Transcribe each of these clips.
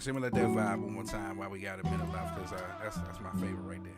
Actually, I'm gonna let that vibe one more time while we got a minute left, because that's my favorite right there.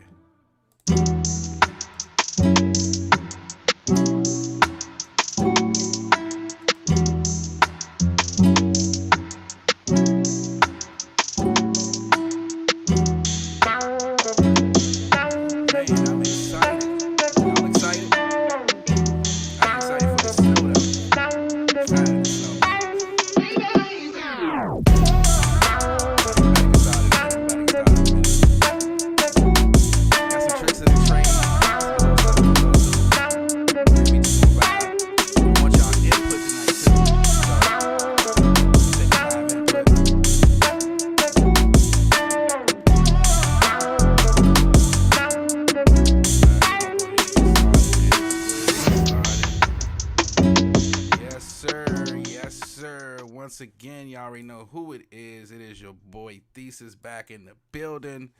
Once again, y'all already know who it is. It is your boy Thesis back in the building.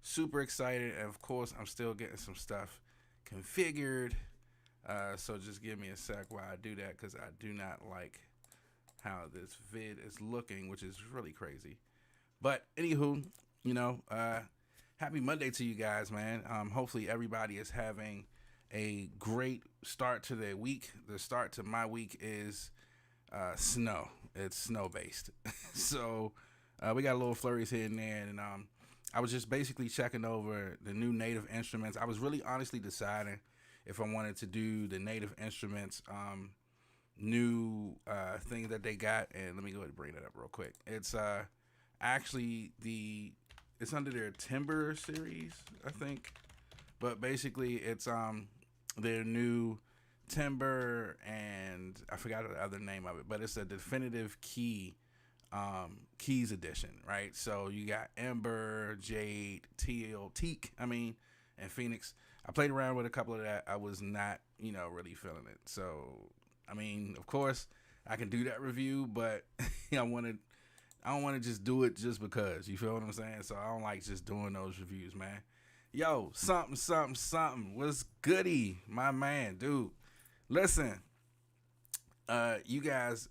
Super excited. And of course, I'm still getting some stuff configured. So just give me a sec while I do that, because I do not like how this vid is looking, which is really crazy. But anywho, you know, happy Monday to you guys, man. Hopefully everybody is having a great start to their week. The start to my week is snow. It's snow based. So we got a little flurries here and there, and I was just basically checking over the new Native Instruments. I was really honestly deciding if I wanted to do the Native Instruments new thing that they got. And let me go ahead and bring that up real quick. It's actually it's under their Timber series, I think, but basically it's their new Timber, and I forgot the other name of it, but it's a definitive keys edition, right? So you got Ember, Jade, Teal, Teak, and Phoenix. I played around with a couple of that. I was not, really feeling it. So, of course I can do that review, but I don't want to just do it just because, you feel what I'm saying? So I don't like just doing those reviews, man. Yo, something. What's goody, my man, dude? Listen, you guys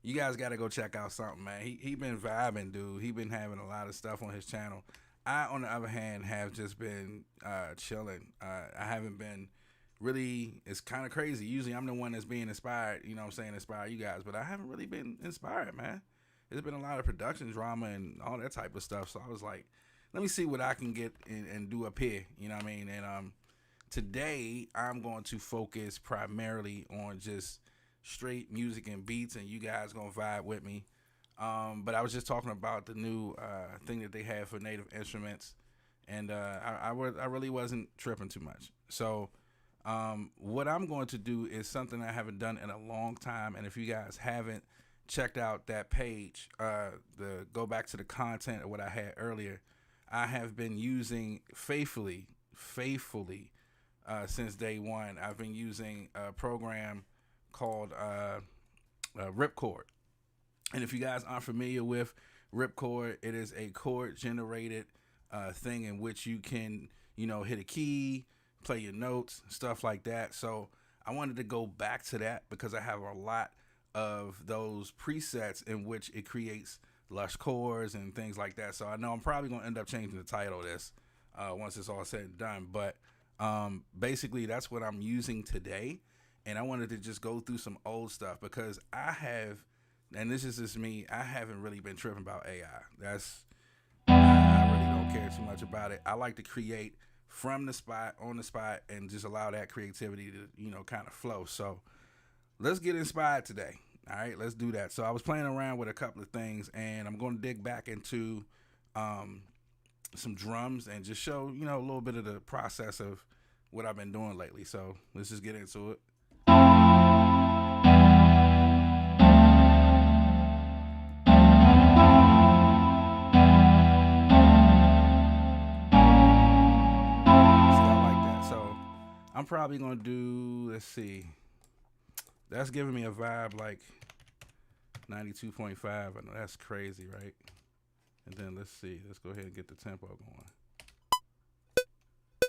got to go check out something, man. He been vibing, dude. He been having a lot of stuff on his channel. I, on the other hand, have just been chilling. I haven't been really. It's kind of crazy. Usually, I'm the one that's being inspired. You know what I'm saying? Inspire you guys, but I haven't really been inspired, man. There's been a lot of production drama and all that type of stuff. So I was like, let me see what I can get and do up here. You know what I mean? And today, I'm going to focus primarily on just straight music and beats, and you guys going to vibe with me. But I was just talking about the new thing that they have for Native Instruments, and I really wasn't tripping too much. So what I'm going to do is something I haven't done in a long time, and if you guys haven't checked out that page, go back to the content of what I had earlier, I have been using faithfully, since day one. I've been using a program called Ripcord. And if you guys aren't familiar with Ripcord, it is a chord generated thing in which you can, hit a key, play your notes, stuff like that. So I wanted to go back to that because I have a lot of those presets in which it creates lush chords and things like that. So I know I'm probably going to end up changing the title of this once it's all said and done. But basically that's what I'm using today, and I wanted to just go through some old stuff because and this is just me, I haven't really been tripping about AI. I really don't care too much about it. I like to create from the spot, on the spot, and just allow that creativity to kind of flow. So let's get inspired today. All right, let's do that. So I was playing around with a couple of things, and I'm going to dig back into some drums and just show, a little bit of the process of what I've been doing lately. So let's just get into it. I'm probably going to do, let's see, that's giving me a vibe like 92.5. I know that's crazy, right? And then let's see, let's go ahead and get the tempo going.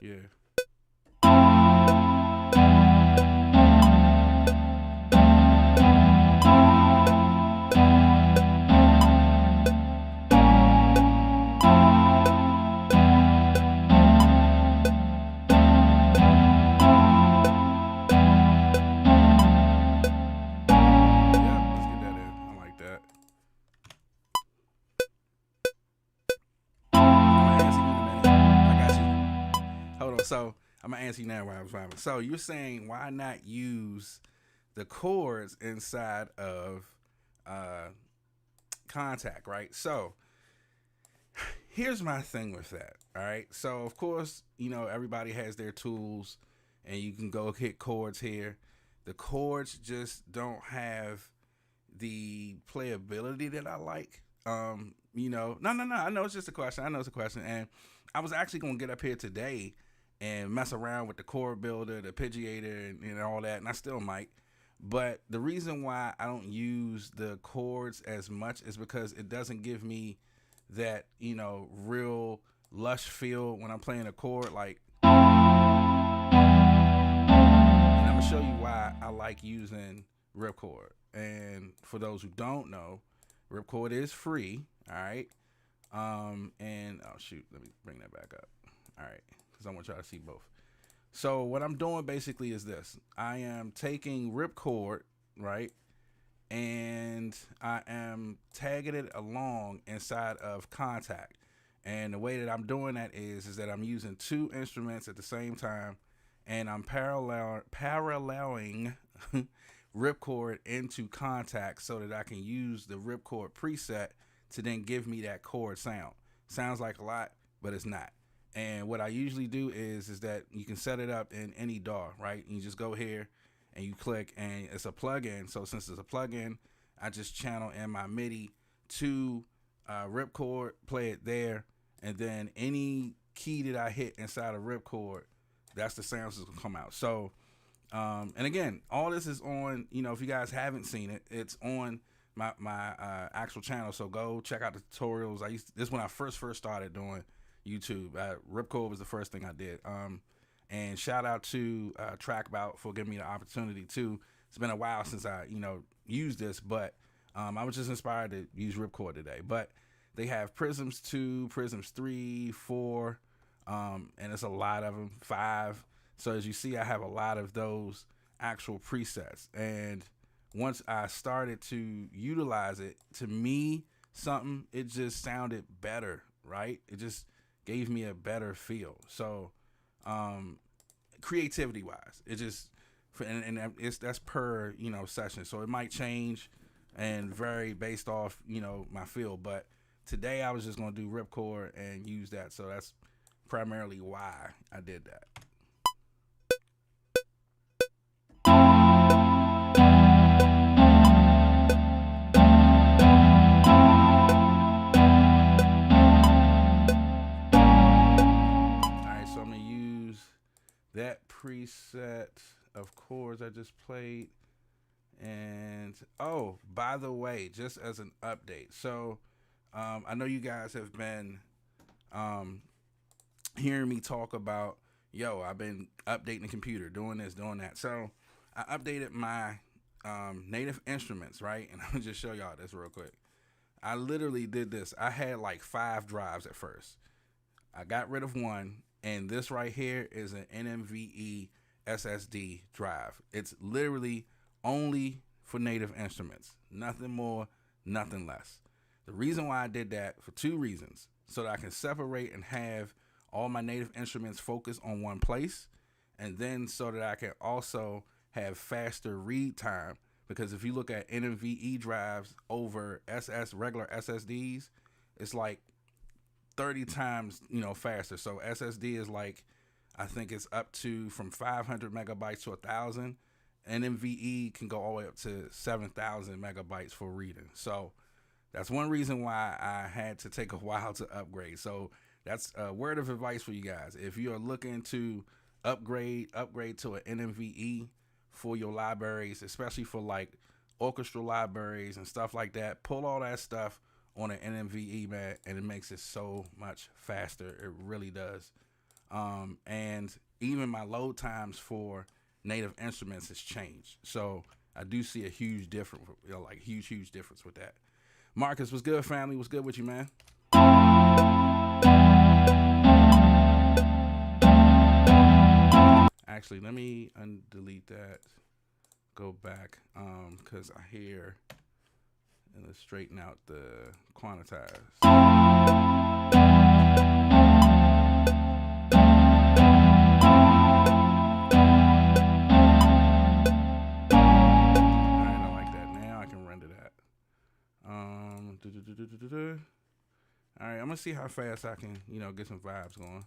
Yeah. So I'm gonna answer you now while I was vibing. So you're saying why not use the chords inside of Contact, right? So here's my thing with that. All right. So of course, everybody has their tools, and you can go hit chords here. The chords just don't have the playability that I like. No. I know it's just a question. And I was actually gonna get up here today and mess around with the chord builder, the arpeggiator, and all that, and I still might. But the reason why I don't use the chords as much is because it doesn't give me that, real lush feel when I'm playing a chord. Like, and I'm gonna show you why I like using Ripchord. And for those who don't know, Ripchord is free. All right. And oh shoot, let me bring that back up. All right, because I want y'all to see both. So what I'm doing basically is this: I am taking Ripchord, right, and I am tagging it along inside of Contact. And the way that I'm doing that is that I'm using two instruments at the same time, and I'm paralleling Ripchord into Contact so that I can use the Ripchord preset to then give me that chord sound. Sounds like a lot, but it's not. And what I usually do is that you can set it up in any DAW, right? You just go here and you click, and it's a plugin. So since it's a plugin, I just channel in my MIDI to Ripchord, play it there, and then any key that I hit inside of Ripchord, that's the sounds that's gonna come out. So, and again, all this is on, if you guys haven't seen it, it's on my actual channel. So go check out the tutorials. This is when I first started doing YouTube. Ripchord was the first thing I did. And shout out to Trackbout for giving me the opportunity too. It's been a while since I, used this, but I was just inspired to use Ripchord today. But they have Prisms 2, Prisms 3, 4, and it's a lot of them, 5. So as you see, I have a lot of those actual presets. And once I started to utilize it, to me, it just sounded better, right? It just gave me a better feel. So creativity wise, it just, and that's per, session. So it might change and vary based off, my feel. But today I was just going to do Ripchord and use that. So that's primarily why I did that. That preset of chords I just played. And oh, by the way, just as an update, so I know you guys have been hearing me talk about, I've been updating the computer, doing this, doing that. So I updated my native instruments, right? And I'll just show y'all this real quick. I literally did this. I had like 5 drives at first. I got rid of one. And this right here is an NVMe SSD drive. It's literally only for native instruments. Nothing more, nothing less. The reason why I did that, for 2 reasons. So that I can separate and have all my native instruments focus on one place. And then so that I can also have faster read time. Because if you look at NVMe drives over regular SSDs, it's like 30 times, faster. So SSD is like, I think it's up to from 500 megabytes to 1,000. And NVMe can go all the way up to 7,000 megabytes for reading. So that's one reason why I had to take a while to upgrade. So that's a word of advice for you guys. If you are looking to upgrade to an NVMe for your libraries, especially for like orchestral libraries and stuff like that, pull all that stuff on an NVMe, man, and it makes it so much faster. It really does. And even my load times for native instruments has changed. So I do see a huge difference, huge difference with that. Marcus, what's good, family? What's good with you, man? Actually, let me delete that. Go back, because I hear. And let's straighten out the quantize. All right, I'm gonna see how fast I can, get some vibes going.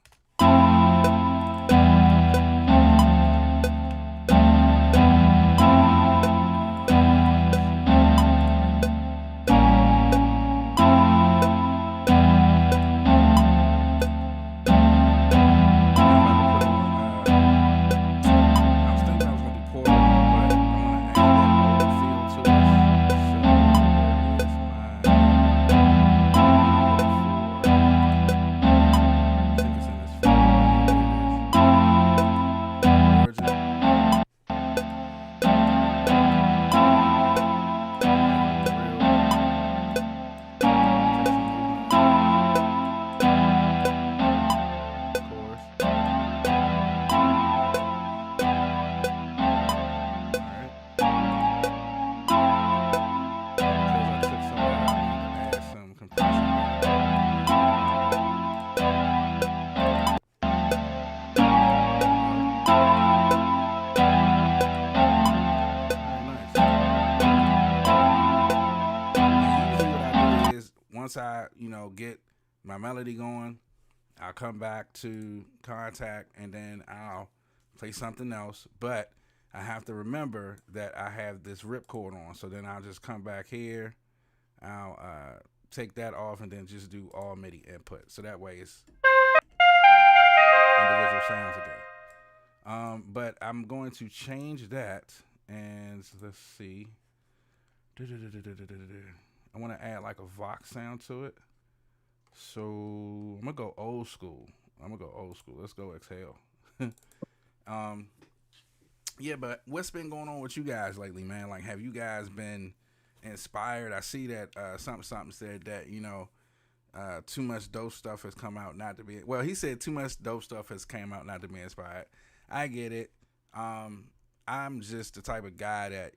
Once I, get my melody going, I'll come back to Contact and then I'll play something else. But I have to remember that I have this ripcord on. So then I'll just come back here. I'll take that off and then just do all MIDI input. So that way it's individual sounds again. But I'm going to change that. And let's see. I want to add like a Vox sound to it. So I'm going to go old school. Let's go Exhale. Yeah, but what's been going on with you guys lately, man? Like, have you guys been inspired? I see that something said that, too much dope stuff has come out not to be... Well, he said too much dope stuff has came out not to be inspired. I get it. I'm just the type of guy that,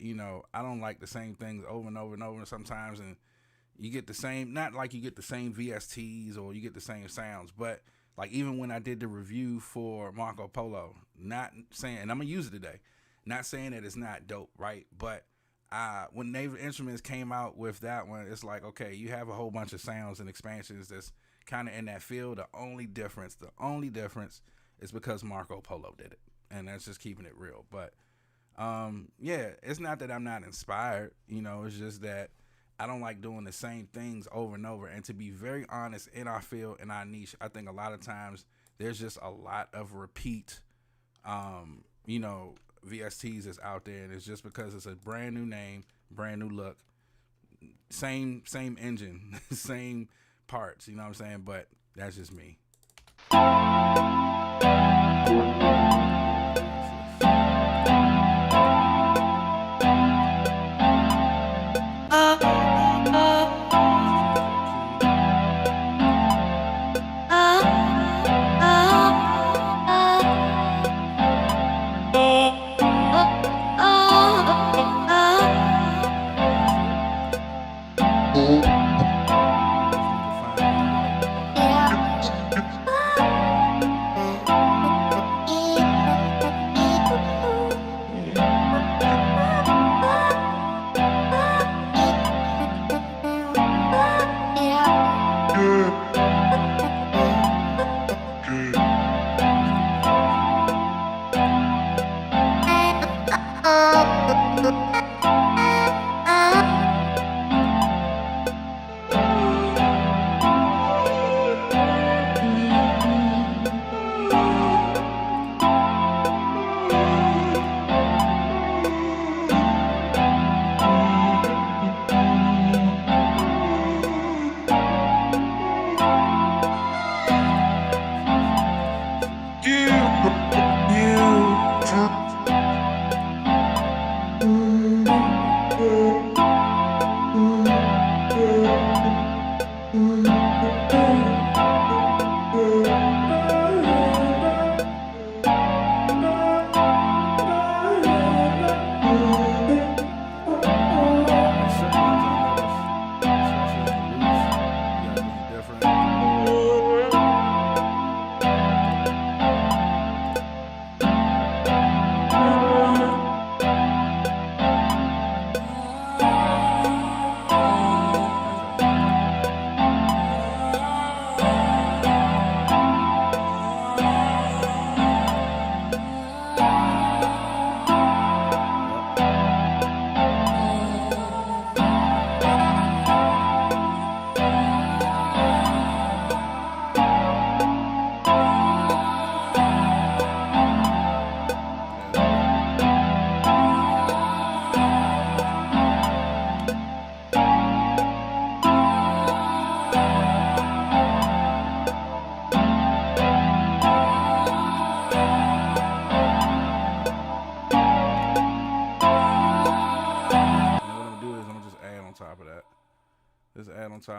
I don't like the same things over and over and over sometimes, and you get the same, not like you get the same VSTs or you get the same sounds, but like even when I did the review for Marco Polo, not saying, and I'm going to use it today, not saying that it's not dope, right? But when Native Instruments came out with that one, it's like, okay, you have a whole bunch of sounds and expansions that's kind of in that field. The only difference is because Marco Polo did it, and that's just keeping it real. But yeah, it's not that I'm not inspired, it's just that I don't like doing the same things over and over. And to be very honest, in our field, in our niche, I think a lot of times there's just a lot of repeat, VSTs that's out there, and it's just because it's a brand new name, brand new look, same engine, same parts, you know what I'm saying? But that's just me.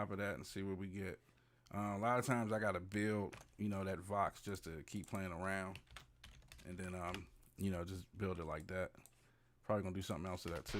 top of that and see what we get. A lot of times I gotta build, you know, that Vox just to keep playing around, and then you know, just build it like that. Probably gonna do something else to that too.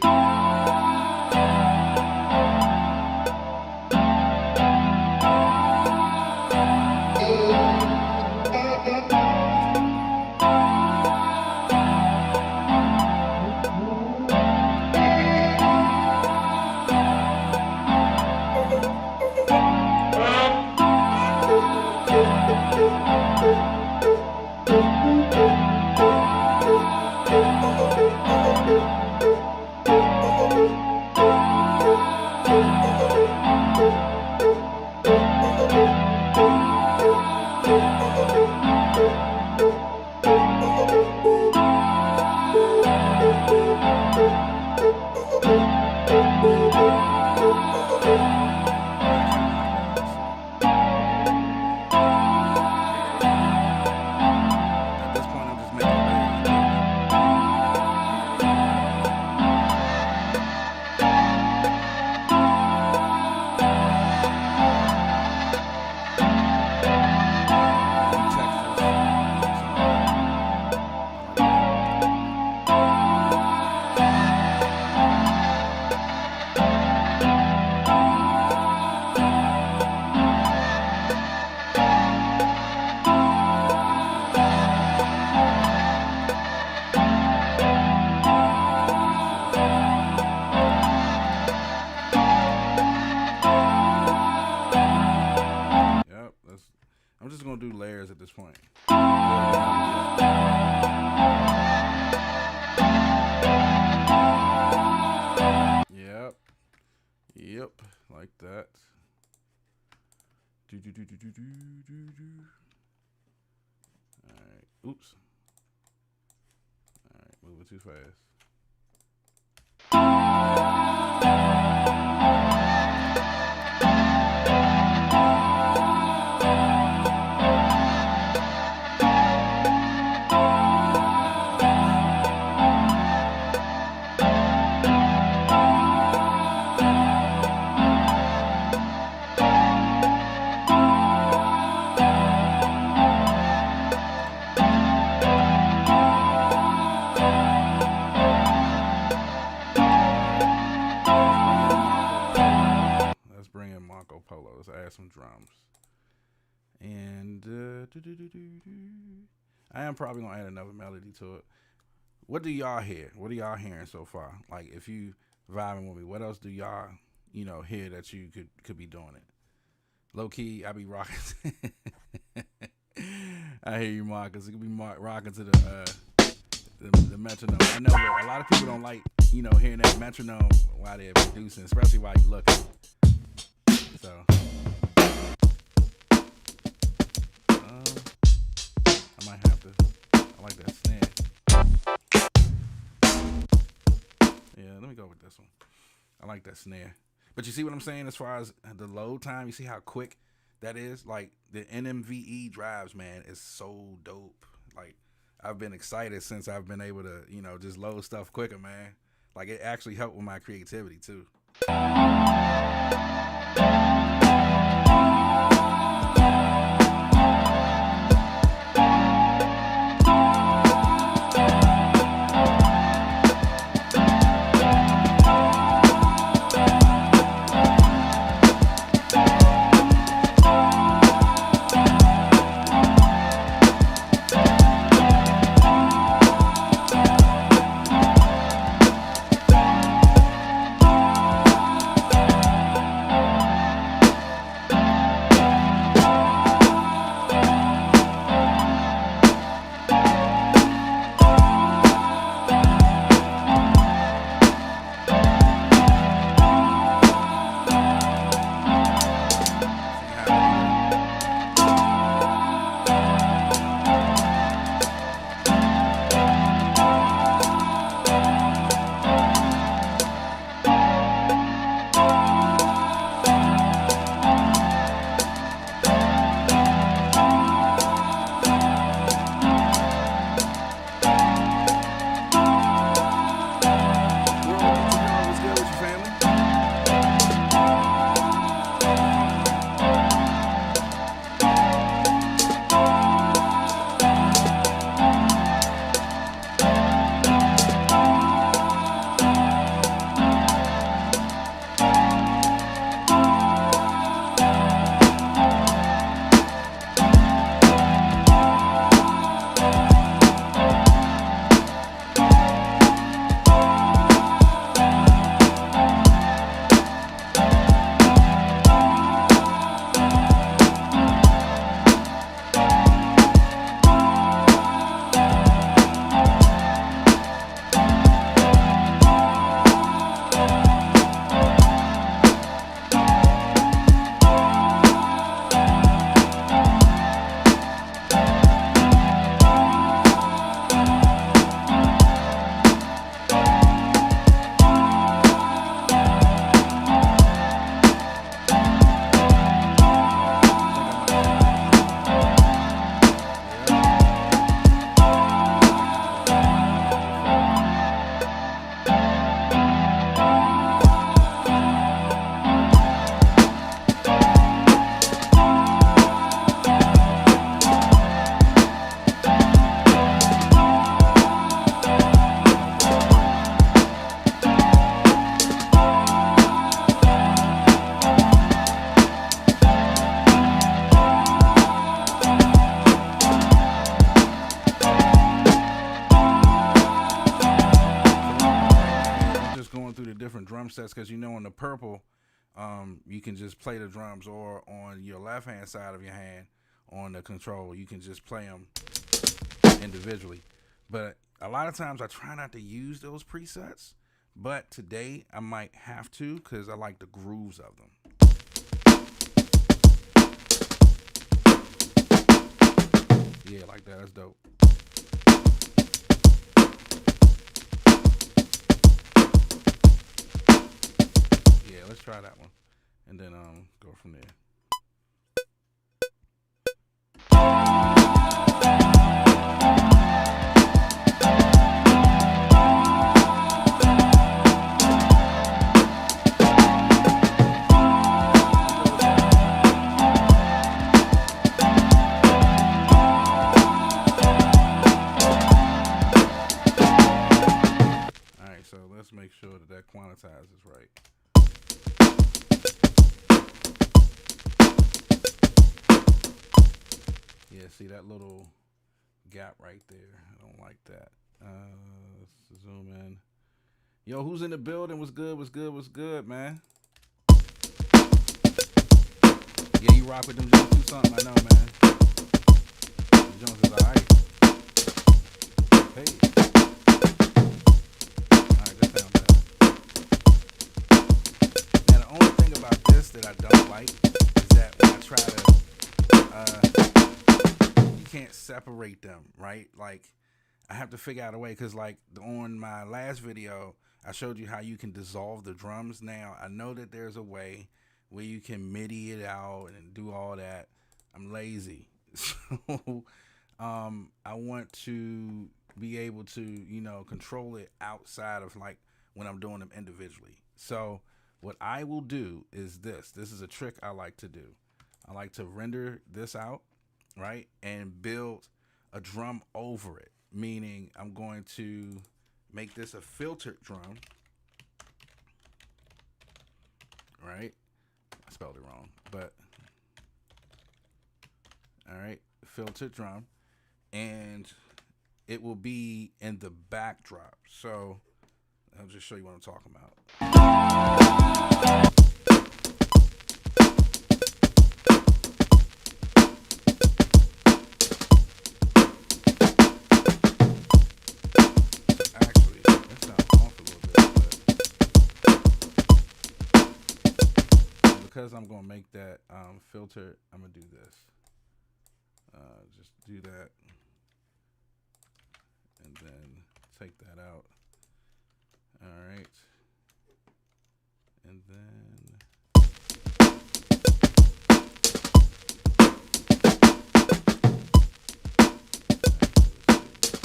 I'm just gonna do layers at this point. Yep, like that. All right, oops. All right, moving too fast. Let's add some drums. And I am probably gonna add another melody to it. What do y'all hear? What are y'all hearing so far? Like, if you vibing with me, what else do y'all, you know, hear that you could be doing it? Low key, I be rocking. I hear you, Marcus. It could be rocking to the metronome. I know that a lot of people don't like, you know, hearing that metronome while they're producing, especially while you're looking. So I might have to. I like that snare. Yeah, let me go with this one. I like that snare. But you see what I'm saying as far as the load time? You see how quick that is? Like, the NMVE drives, man, is so dope. Like, I've been excited since I've been able to, you know, just load stuff quicker, man. Like, it actually helped with my creativity too. presets because on the purple, you can just play the drums, or on your left hand side of your hand on the control, you can just play them individually. But a lot of times I try not to use those presets, but today I might have to because I like the grooves of them. Yeah, like that. That's dope. Yeah, let's try that one, and then go from there. So let's make sure that quantizes right. Yeah, see that little gap right there? I don't like that. Let's zoom in. Yo, who's in the building? What's good? What's good? What's good, man? Yeah, you rock with them Jones do something. I know, man. The Jones is alright. Hey. That I don't like is that when I try to, you can't separate them, right? Like, I have to figure out a way, because like on my last video, I showed you how you can dissolve the drums. Now, I know that there's a way where you can MIDI it out and do all that. I'm lazy. So, I want to be able to, control it outside of like when I'm doing them individually. So, what I will do is this. This is a trick I like to do. I like to render this out, right, and build a drum over it. Meaning I'm going to make this a filtered drum, right? I spelled it wrong, but all right, filtered drum, and it will be in the backdrop. So I'll just show you what I'm talking about. Actually, that sounds off a little bit, but because I'm going to make that filter, I'm going to do this. Just do that, and then take that out. All right, and then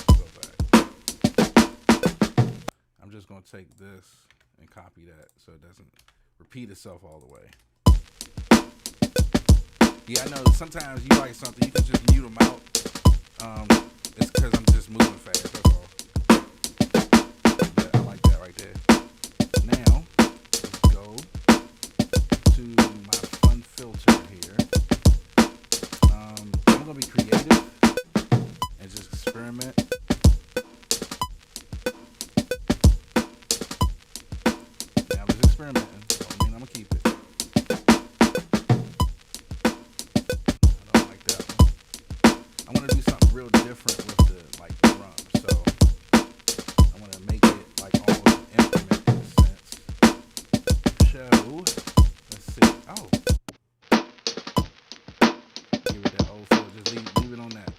go back. I'm just gonna take this and copy that so it doesn't repeat itself all the way. Yeah, I know sometimes you like something, you can just mute them out. It's because I'm just moving fast, that's all. Right there. Now, let's go to my fun filter here. I'm going to be creative and just experiment. Yeah, I'm just experimenting. I mean, I'm going to keep it. I don't like that one. I want to do something real different with the drum. So I want to make it like almost implement in a sense. So let's see. Oh, give it that old flow. Just leave it on that.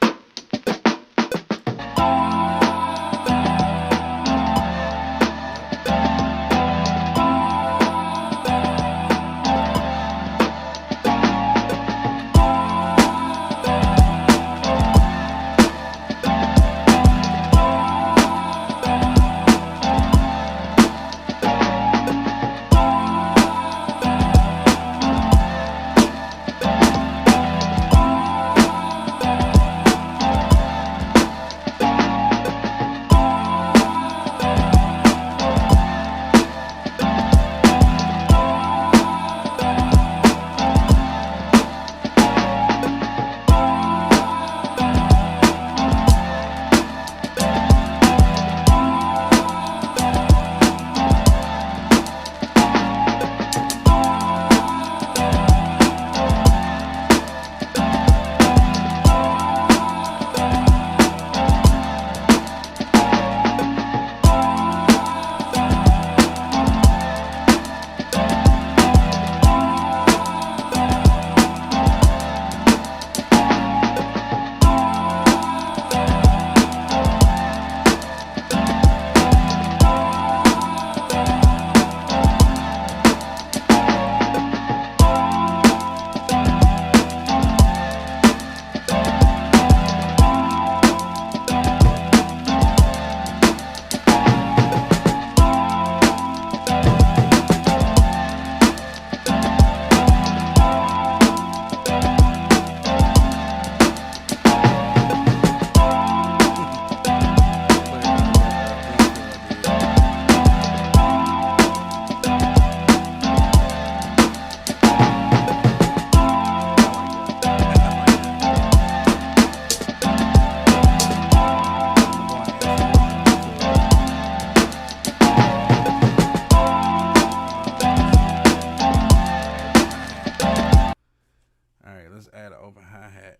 let's add an open hi-hat.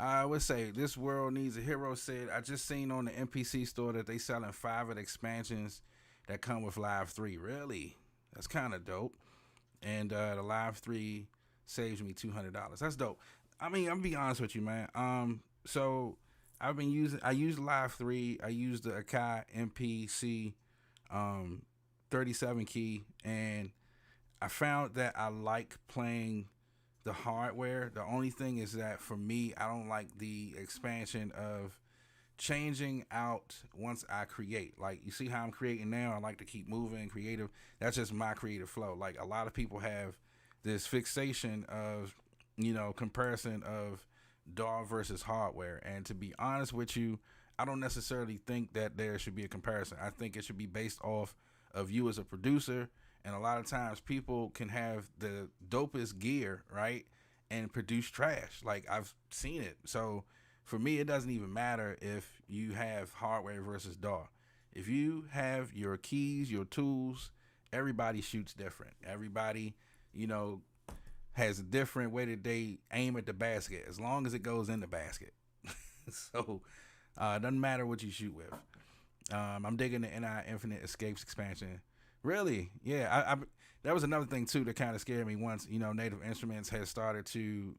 I would say this world needs a hero. Said I just seen on the NPC store that they selling 5 of the expansions that come with Live 3. Really, that's kind of dope. And the Live 3 saves me $200. That's dope. I mean, I'm gonna be honest with you, man. So I use Live 3. I use the Akai MPC 37 key, and I found that I like playing the hardware. The only thing is that for me, I don't like the expansion of changing out once I create. Like, you see how I'm creating now? I like to keep moving creative. That's just my creative flow. Like, a lot of people have this fixation of, comparison of DAW versus hardware. And to be honest with you, I don't necessarily think that there should be a comparison. I think it should be based off of you as a producer. And a lot of times people can have the dopest gear, right, and produce trash. Like, I've seen it. So for me, it doesn't even matter if you have hardware versus DAW. If you have your keys, your tools, everybody shoots different. Everybody, has a different way that they aim at the basket, as long as it goes in the basket. So it doesn't matter what you shoot with. I'm digging the NI Infinite Escapes expansion. Really? Yeah. I that was another thing too that kind of scared me once, Native Instruments has started to,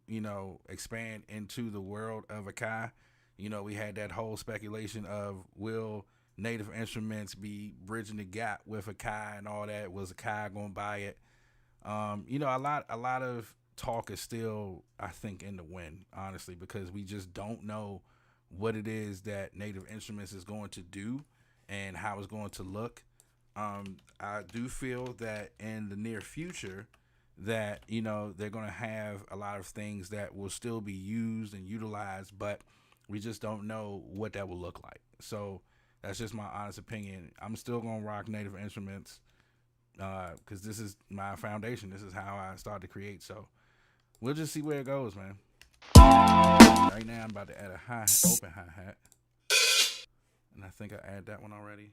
expand into the world of Akai. We had that whole speculation of, will Native Instruments be bridging the gap with Akai and all that? Was Akai going to buy it? A lot of talk is still, I think, in the wind, honestly, because we just don't know what it is that Native Instruments is going to do and how it's going to look. I do feel that in the near future that, they're going to have a lot of things that will still be used and utilized, but we just don't know what that will look like. So that's just my honest opinion. I'm still going to rock Native Instruments because this is my foundation. This is how I started to create. So we'll just see where it goes, man. Right now I'm about to add a open hi-hat. And I think I added that one already.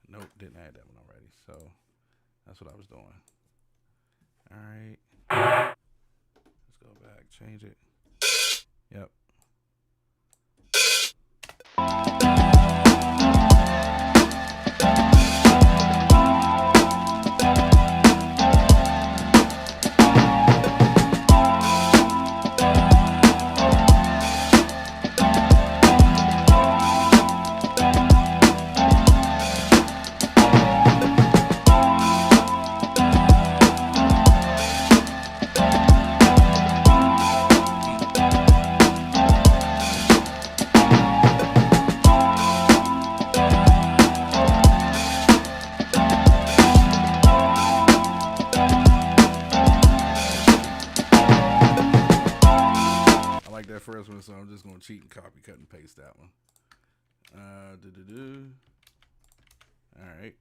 Nope, didn't add that one already. So that's what I was doing. All right. Let's go back, change it. Yep. that first one, so I'm just gonna cheat and copy, cut, and paste that one. All right.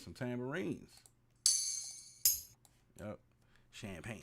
Some tambourines. Yep. Champagne.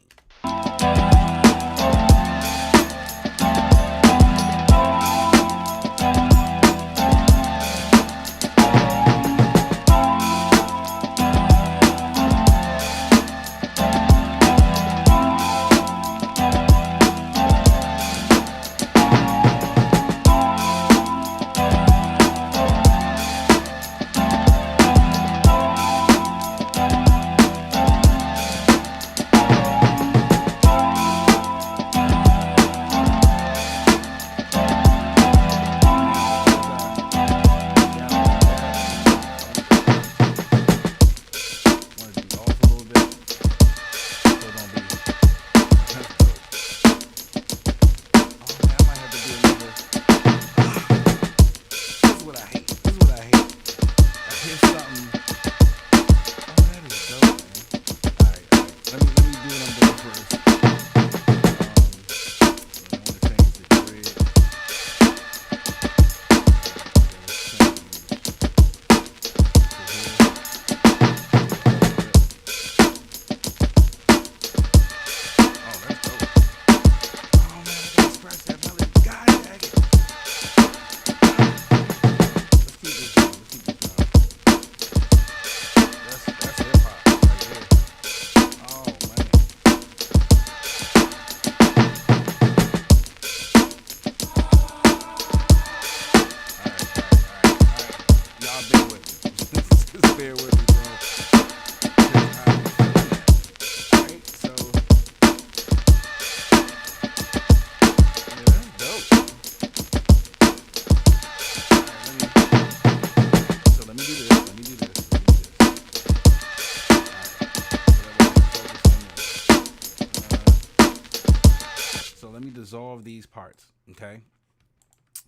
Dissolve these parts, okay?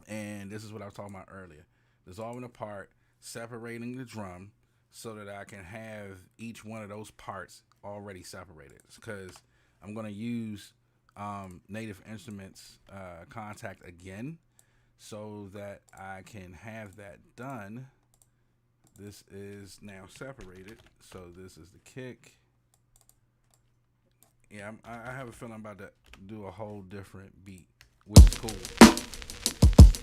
And this is what I was talking about earlier. Dissolving the part, separating the drum so that I can have each one of those parts already separated. Because I'm going to use Native Instruments Contact again so that I can have that done. This is now separated. So this is the kick. Yeah, I have a feeling I'm about to do a whole different beat, which is cool.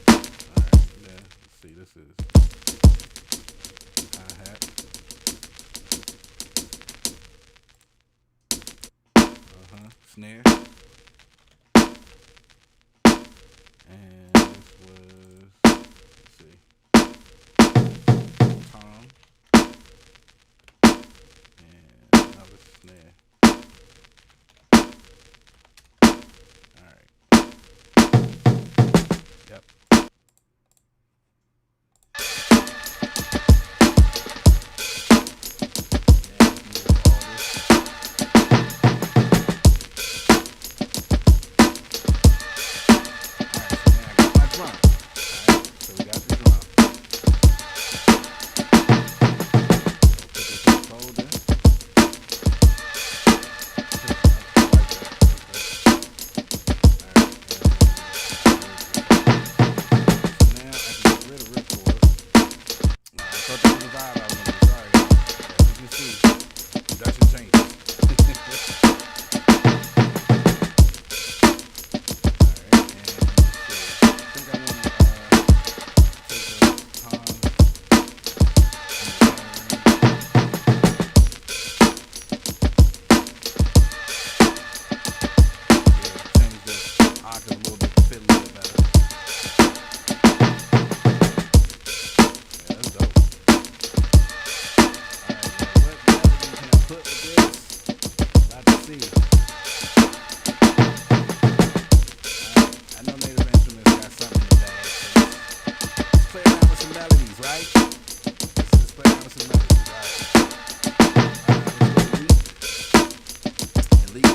All right, yeah, let's see, this is hi-hat. Snare. And this was, let's see, tom. And another snare. Yep.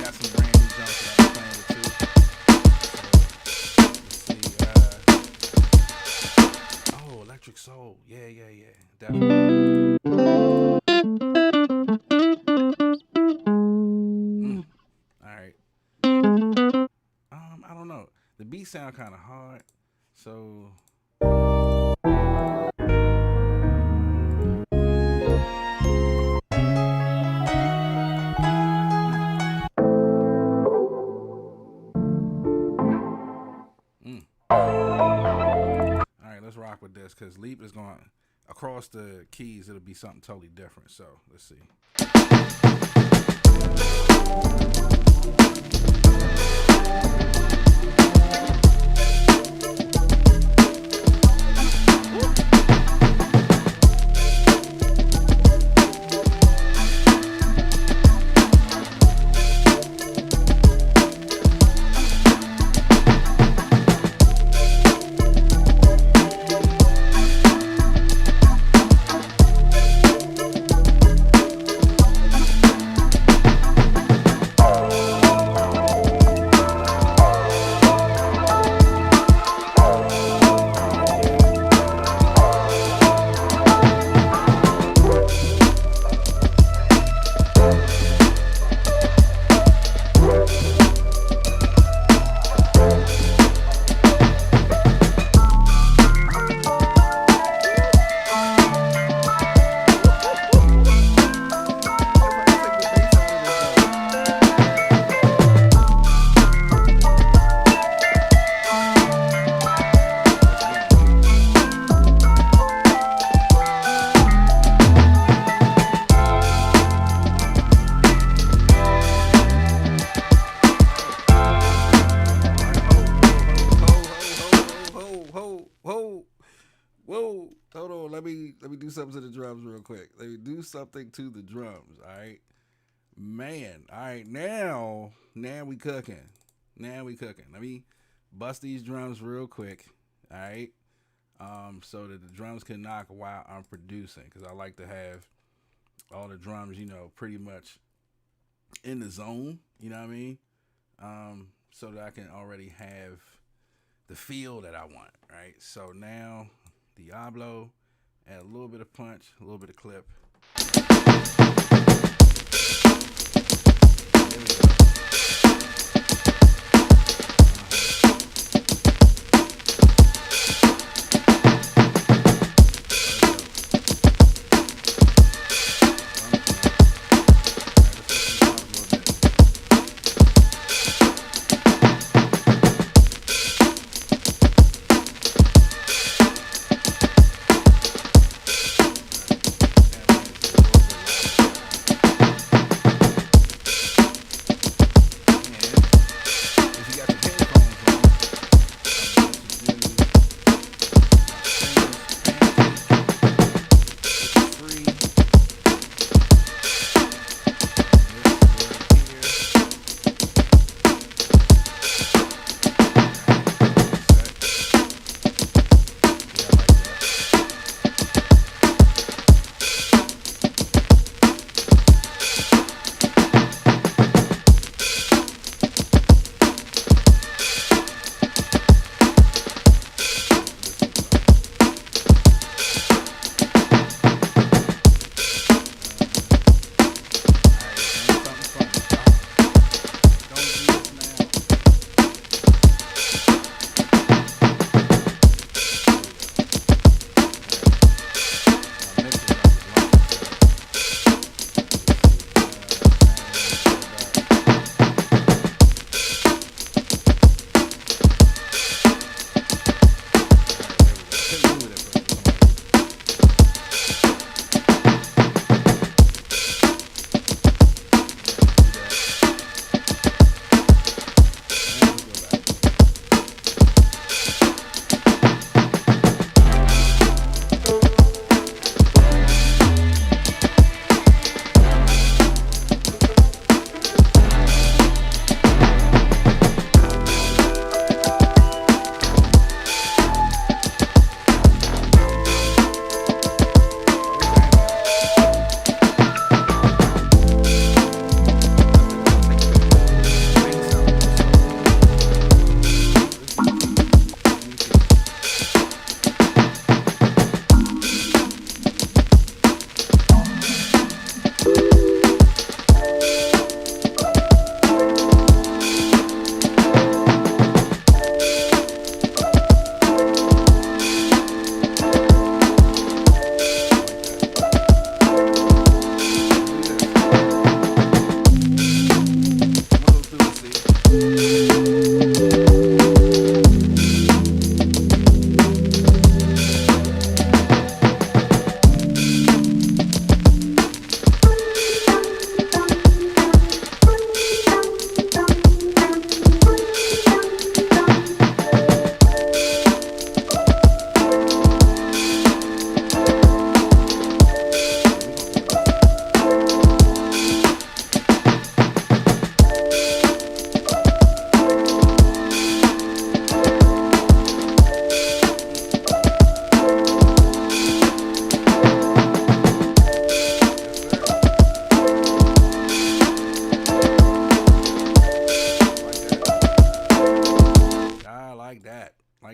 got some brand new jumps that I'm playing with too. So let's see. Oh, Electric Soul. Yeah. Definitely. All right. I don't know. The beats sound kind of hard, so. All right, let's rock with this because Leap is going across the keys. It'll be something totally different. So let's see. Whoa, hold on. Let me do something to the drums real quick. Let me do something to the drums. All right, man. All right, now we cooking. Now we cooking. Let me bust these drums real quick. All right, so that the drums can knock while I'm producing, because I like to have all the drums, pretty much in the zone. You know what I mean? So that I can already have the feel that I want. Right. So now. Diablo, add a little bit of punch, a little bit of clip. There we go.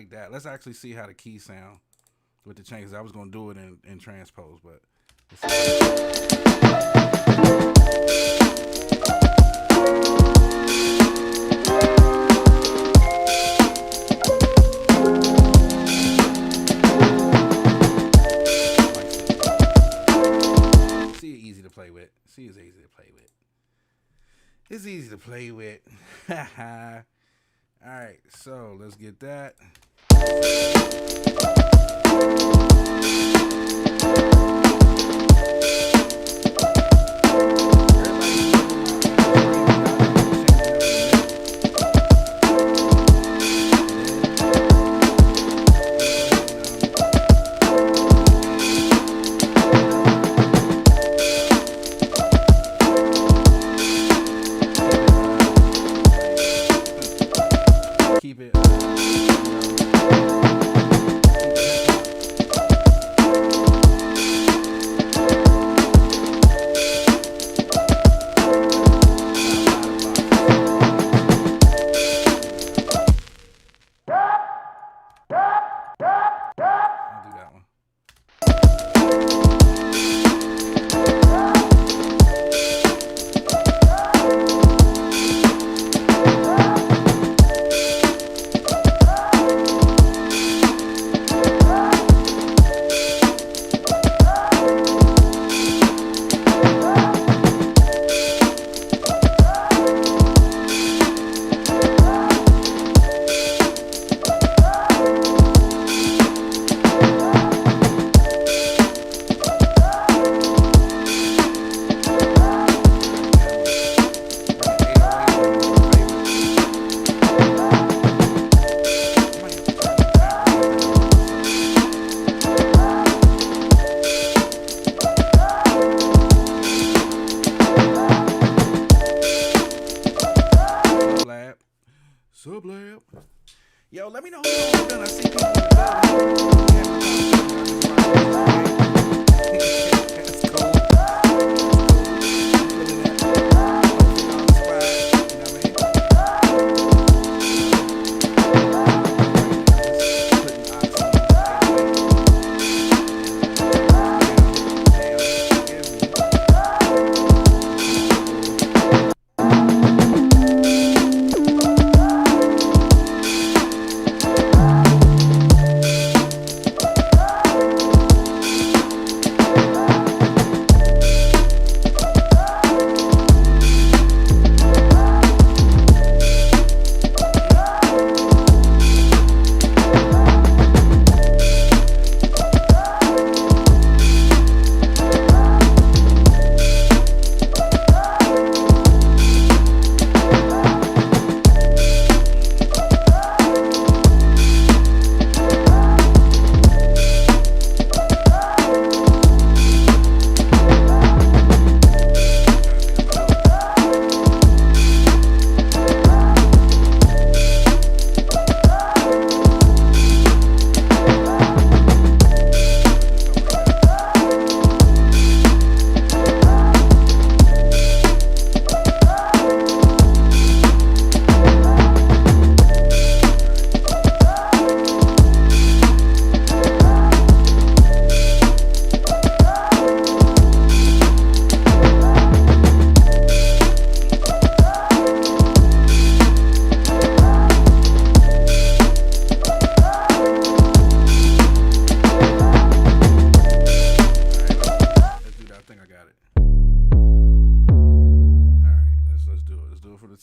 like that. Let's actually see how the keys sound with the changes. I was gonna do it in transpose, but see, it's easy to play with. See, it's easy to play with. It's easy to play with. All right, so let's get that. Keep it. Sublab. Yo, let me know who's done. I see people in the That's cool.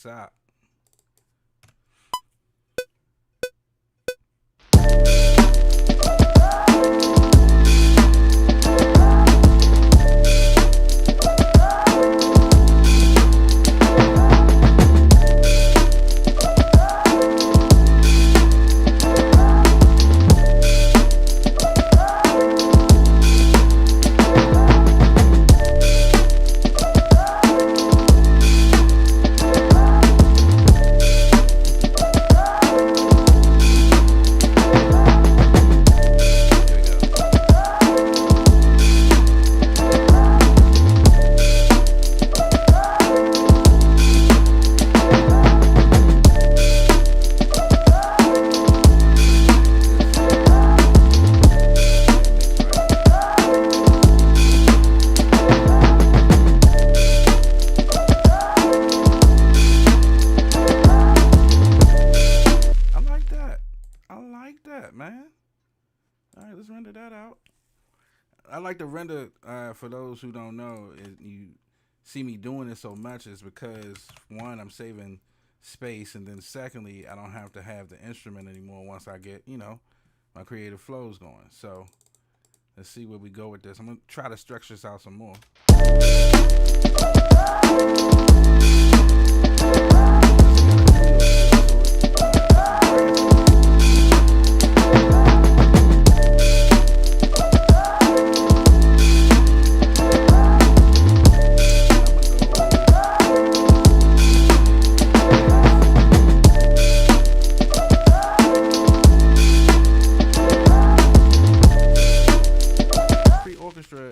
Top. render that out. I like to render, for those who don't know, you see me doing it so much is because, one, I'm saving space, and then secondly, I don't have to have the instrument anymore once I get, you know, my creative flows going. So let's see where we go with this. I'm going to try to structure this out some more.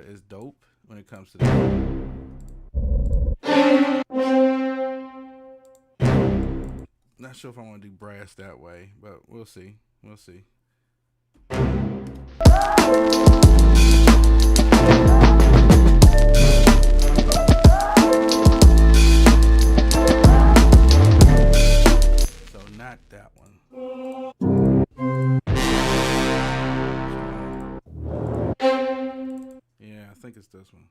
Is dope when it comes to that. Not sure if I want to do brass that way, but we'll see. We'll see. So not that one. Yeah, I think it's this one.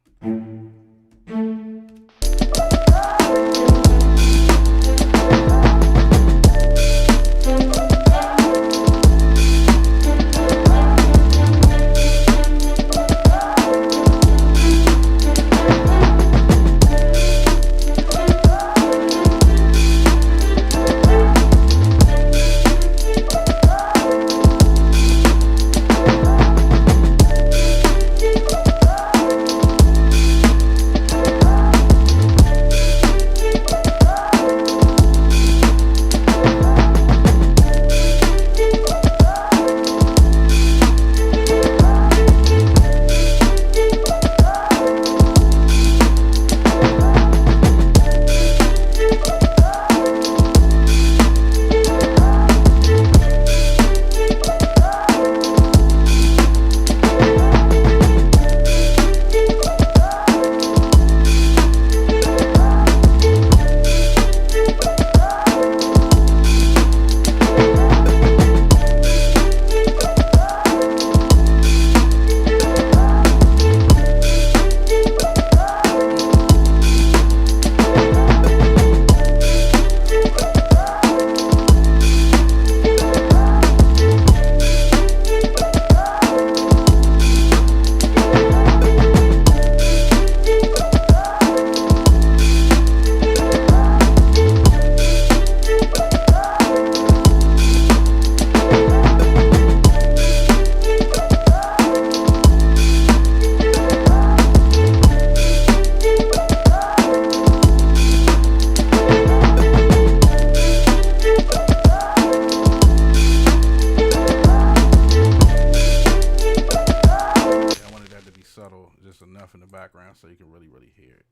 Just enough in the background so you can really hear it.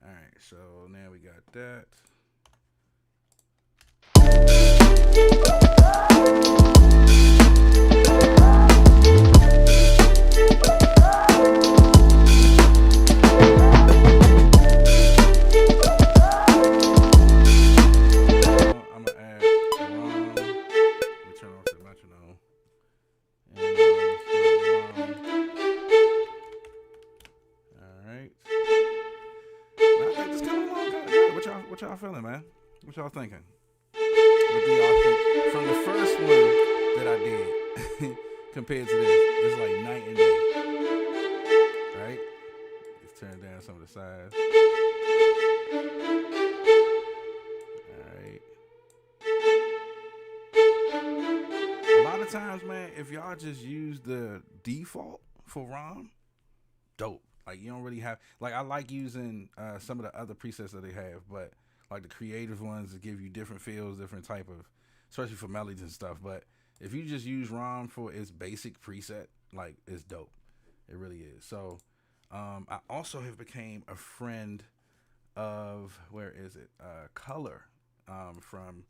All right, so now we got that. I'm gonna add let me turn off the metronome. What y'all feeling, man? What y'all thinking? What do y'all think? From the first one that I did compared to this, it's like night and day. Right? Let's turn down some of the sides. Alright. A lot of times, man, if y'all just use the default for ROM, dope. Like, you don't really have, like, I like using some of the other presets that they have, but like the creative ones that give you different feels, different type of, especially for melodies and stuff. But if you just use ROM for its basic preset, like, it's dope. It really is. So I also have became a friend of, where is it? Color from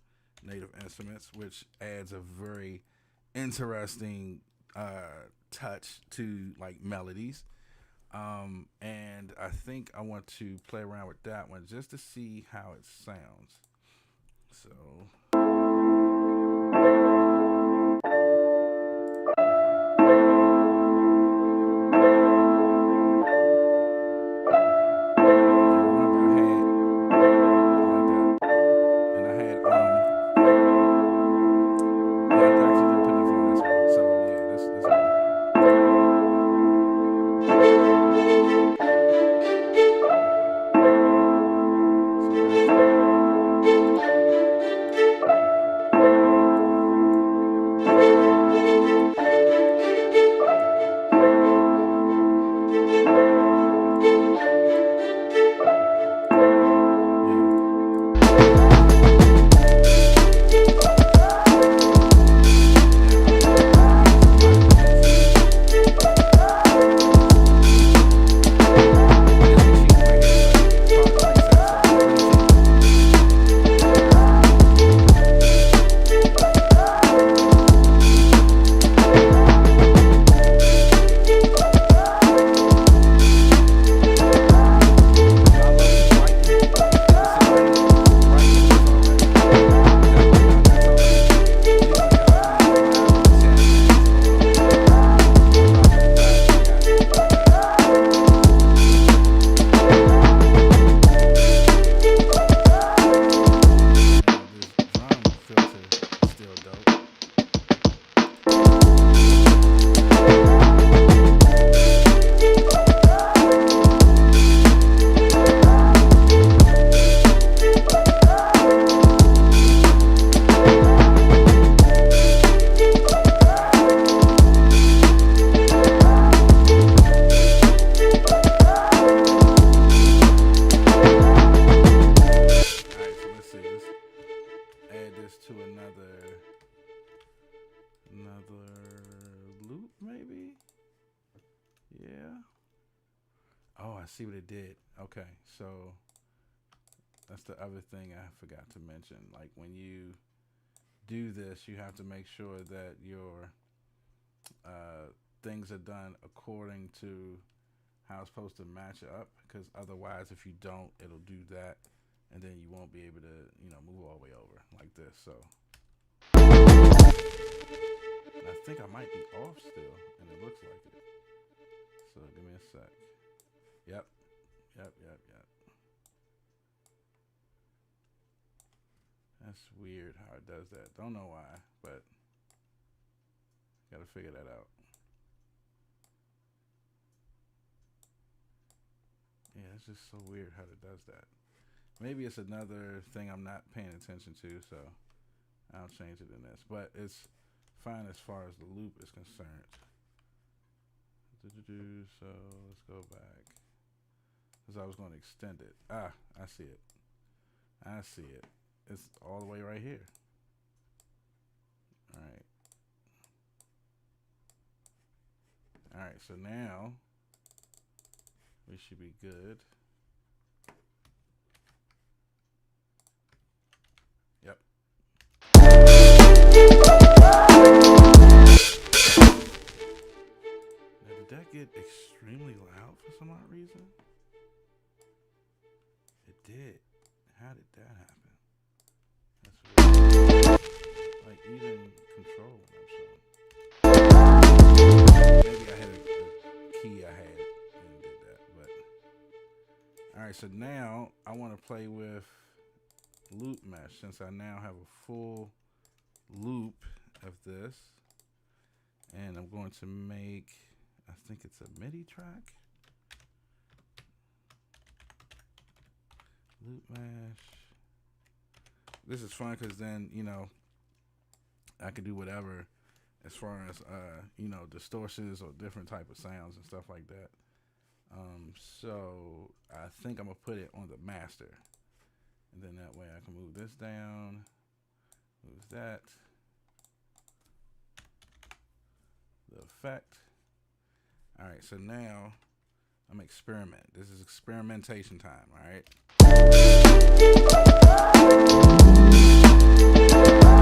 Native Instruments, which adds a very interesting touch to like melodies. And I think I want to play around with that one just to see how it sounds. So. Oh, I see what it did. Okay, so that's the other thing I forgot to mention. Like when you do this, you have to make sure that your things are done according to how it's supposed to match up, because otherwise if you don't, it'll do that and then you won't be able to, you know, move all the way over like this. So and I think I might be off still, and it looks like it. So give me a sec. Yep. That's weird how it does that. Don't know why, but gotta figure that out. Yeah, it's just so weird how it does that. Maybe it's another thing I'm not paying attention to, so I'll change it in this. But it's fine as far as the loop is concerned. So let's go back, because I was going to extend it. Ah, I see it. It's all the way right here. All right, so now we should be good. Yep. Now, did that get extremely loud for some odd reason? It did. How did that happen? That's weird. Like even control. Maybe I had a key I had and did that. But all right, so now I want to play with loop mesh, since I now have a full loop of this, and I'm going to make, I think it's a MIDI track. Loop mesh. This is fun because then, you know, I can do whatever as far as you know, distortions or different type of sounds and stuff like that. So I think I'm gonna put it on the master, and then that way I can move this down, move that, the effect. All right, so now I'm experiment. This is experimentation time. All right.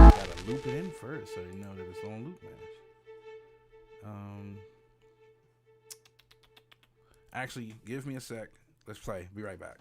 Gotta loop it in first so you know that it's on loop mesh. Actually, give me a sec. Let's play. Be right back.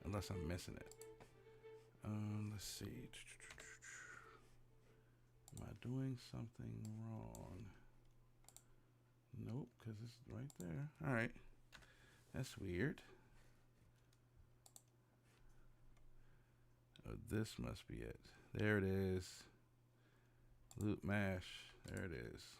Unless I'm missing it. Let's see. Am I doing something wrong? Nope, because it's right there. All right. That's weird. Oh, this must be it. There it is. Loop mash. There it is.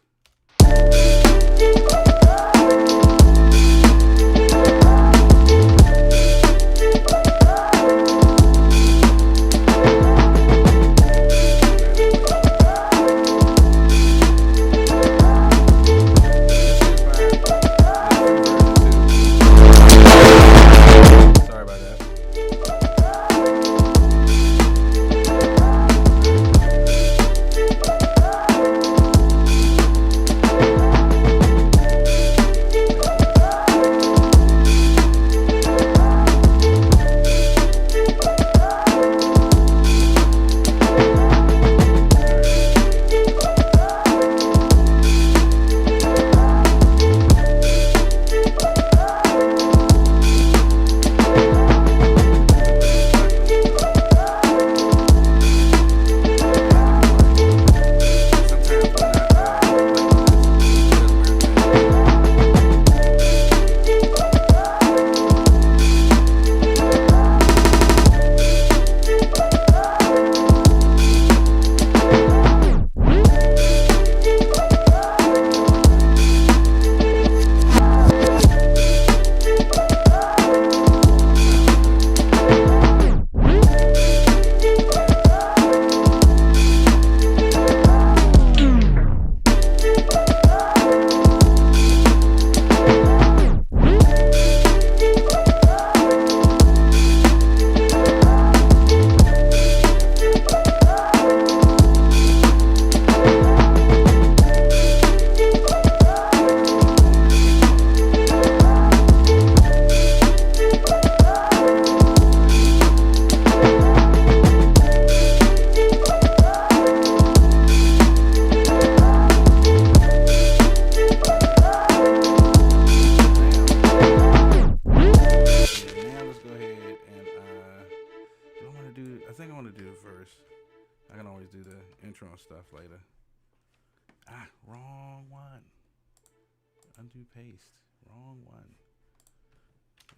to paste. Wrong one.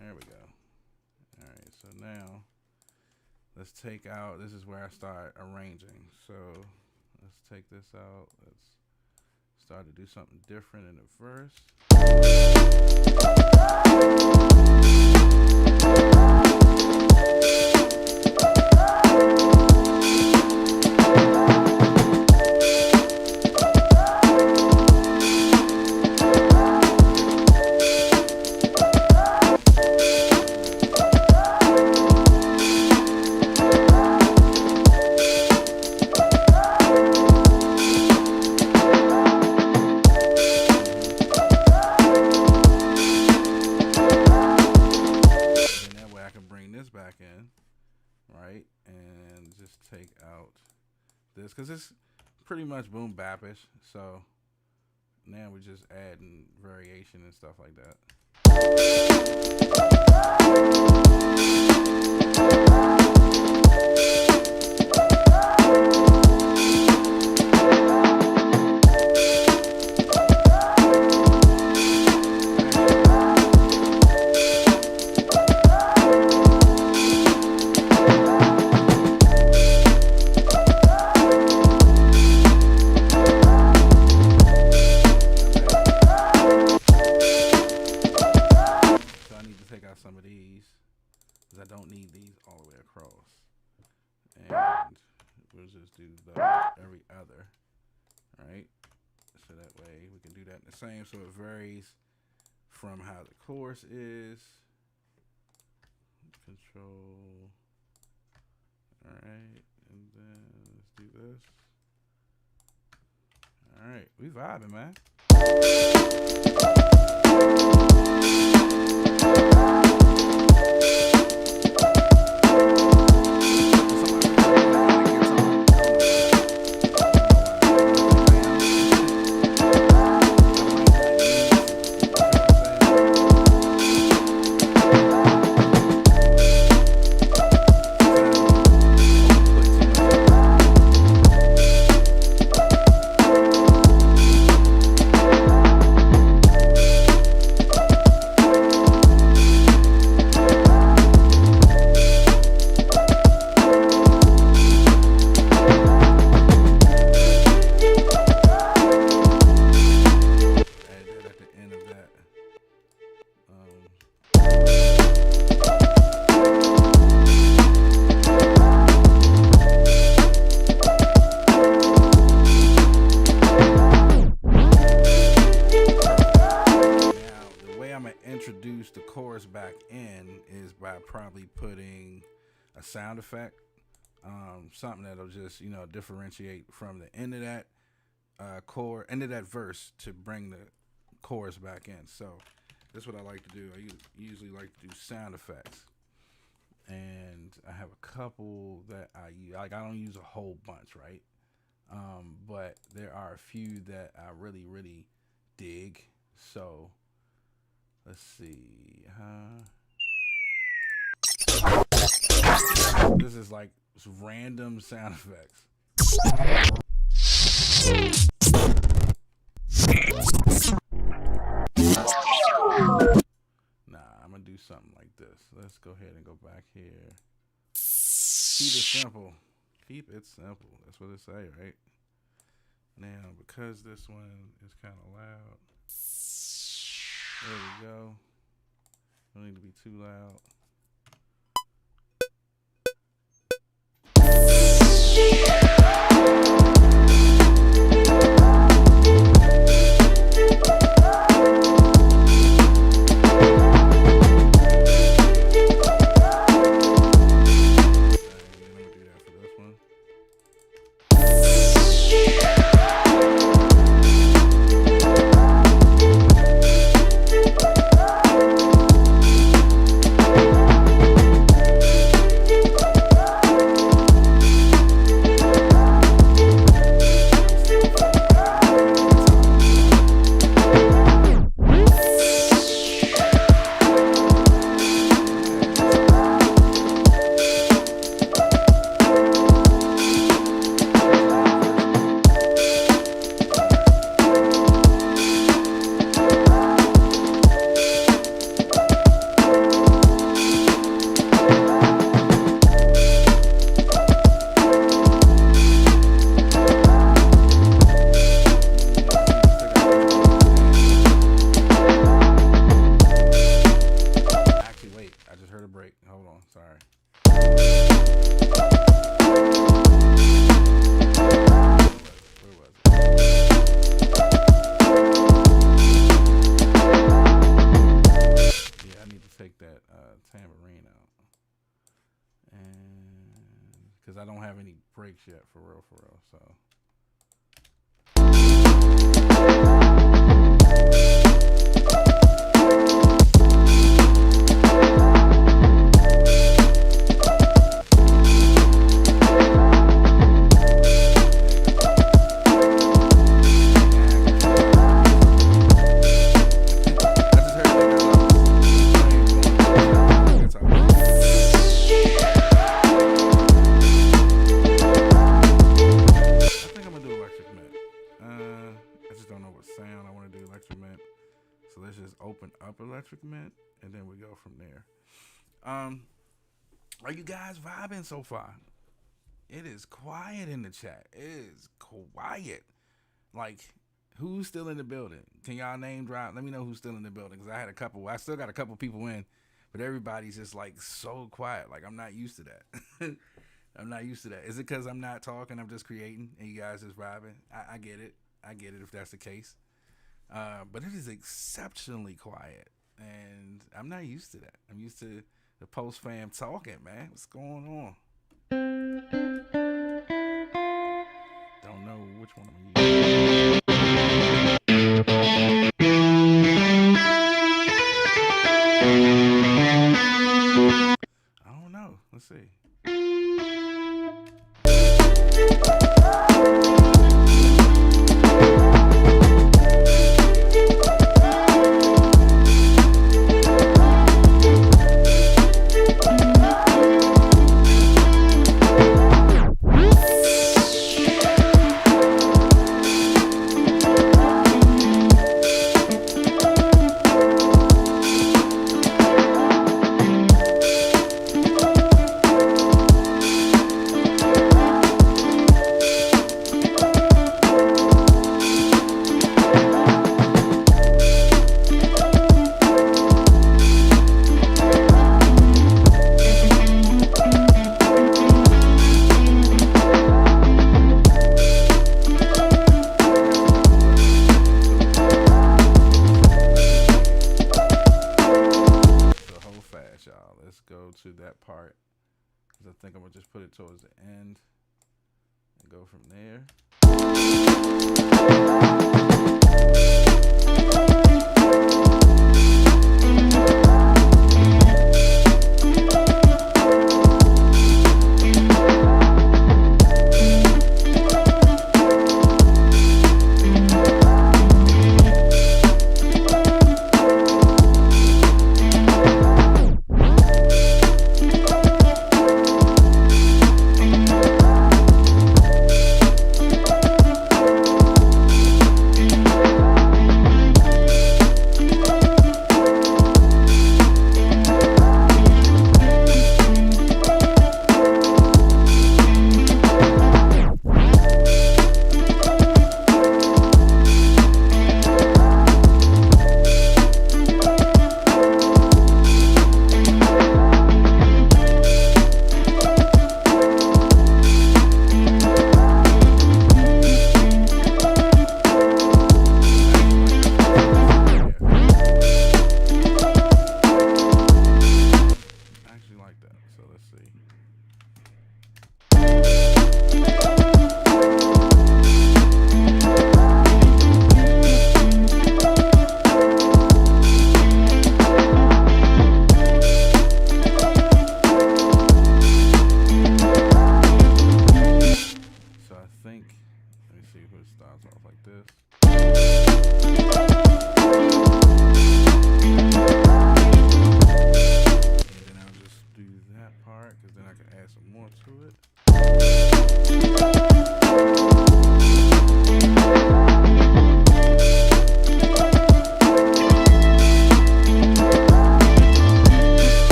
There we go. All right, so now let's take out, this is where I start arranging. So let's take this out. Let's start to do something different in the verse. Because it's pretty much boom bapish, so now we're just adding variation and stuff like that. Some of these, because I don't need these all the way across, and we'll just do the every other, right? So that way we can do that in the same, so it varies from how the chorus is. Control, all right, and then let's do this. All right, we vibing, man. Introduce the chorus back in is by probably putting a sound effect, something that'll just, you know, differentiate from the end of that end of that verse to bring the chorus back in. So that's what I like to do. I usually like to do sound effects, and I have a couple that I use. Like, I don't use a whole bunch, right? But there are a few that I really dig. So let's see. This is like random sound effects. Nah, I'm gonna do something like this. Let's go ahead and go back here. Keep it simple. Keep it simple. That's what it say, right? Now, because this one is kind of loud. There we go. Don't need to be too loud. just don't know what sound I want to do Electric Mint. So let's just open up Electric Mint and then we go from there. Are you guys vibing so far? It is quiet in the chat. It is quiet. Like, who's still in the building? Can y'all name drop? Let me know who's still in the building, because I still got a couple people in, but everybody's just like so quiet. Like, I'm not used to that. I'm not used to that. Is it because I'm not talking, I'm just creating, and you guys just vibing? I get it. I get it if that's the case. But it is exceptionally quiet, and I'm not used to that. I'm used to the post fam talking, man. What's going on? Don't know which one I'm gonna use. I don't know. Let's see. To that part, because I think I'm gonna just put it towards the end and go from there.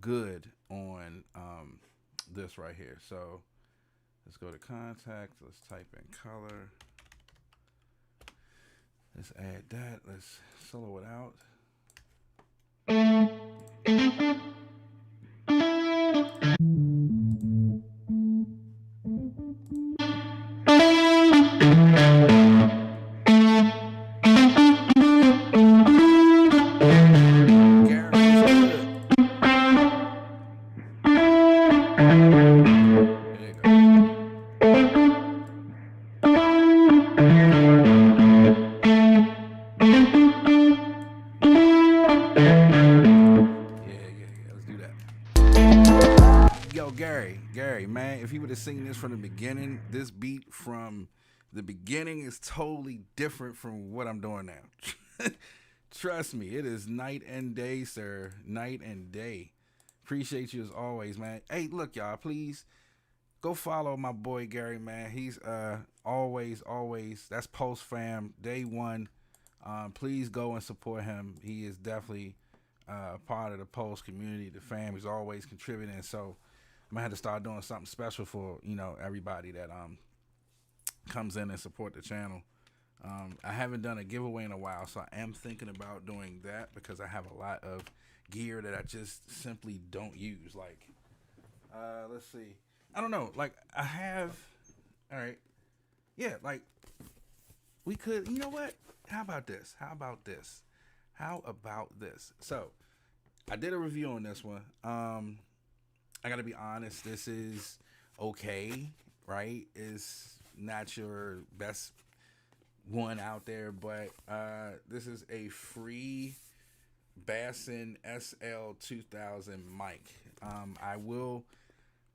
good on this right here. So let's go to contact. Let's type in color. Let's add that. Let's solo it out. Gary, man, if you would have seen this from the beginning, this beat from the beginning is totally different from what I'm doing now. Trust me, it is night and day, sir. Night and day. Appreciate you as always, man. Hey, look, y'all, please go follow my boy Gary, man. He's always, that's Post Fam, day one. Please go and support him. He is definitely part of the Post community, the fam. He's always contributing, so I'm gonna have to start doing something special for, you know, everybody that comes in and support the channel. I haven't done a giveaway in a while, so I am thinking about doing that because I have a lot of gear that I just simply don't use. Like, let's see, I don't know, like I have, all right, yeah, like we could, you know what? How about this? So I did a review on this one. I gotta be honest, this is okay, right? It's not your best one out there, but this is a free BASN2000 mic. I will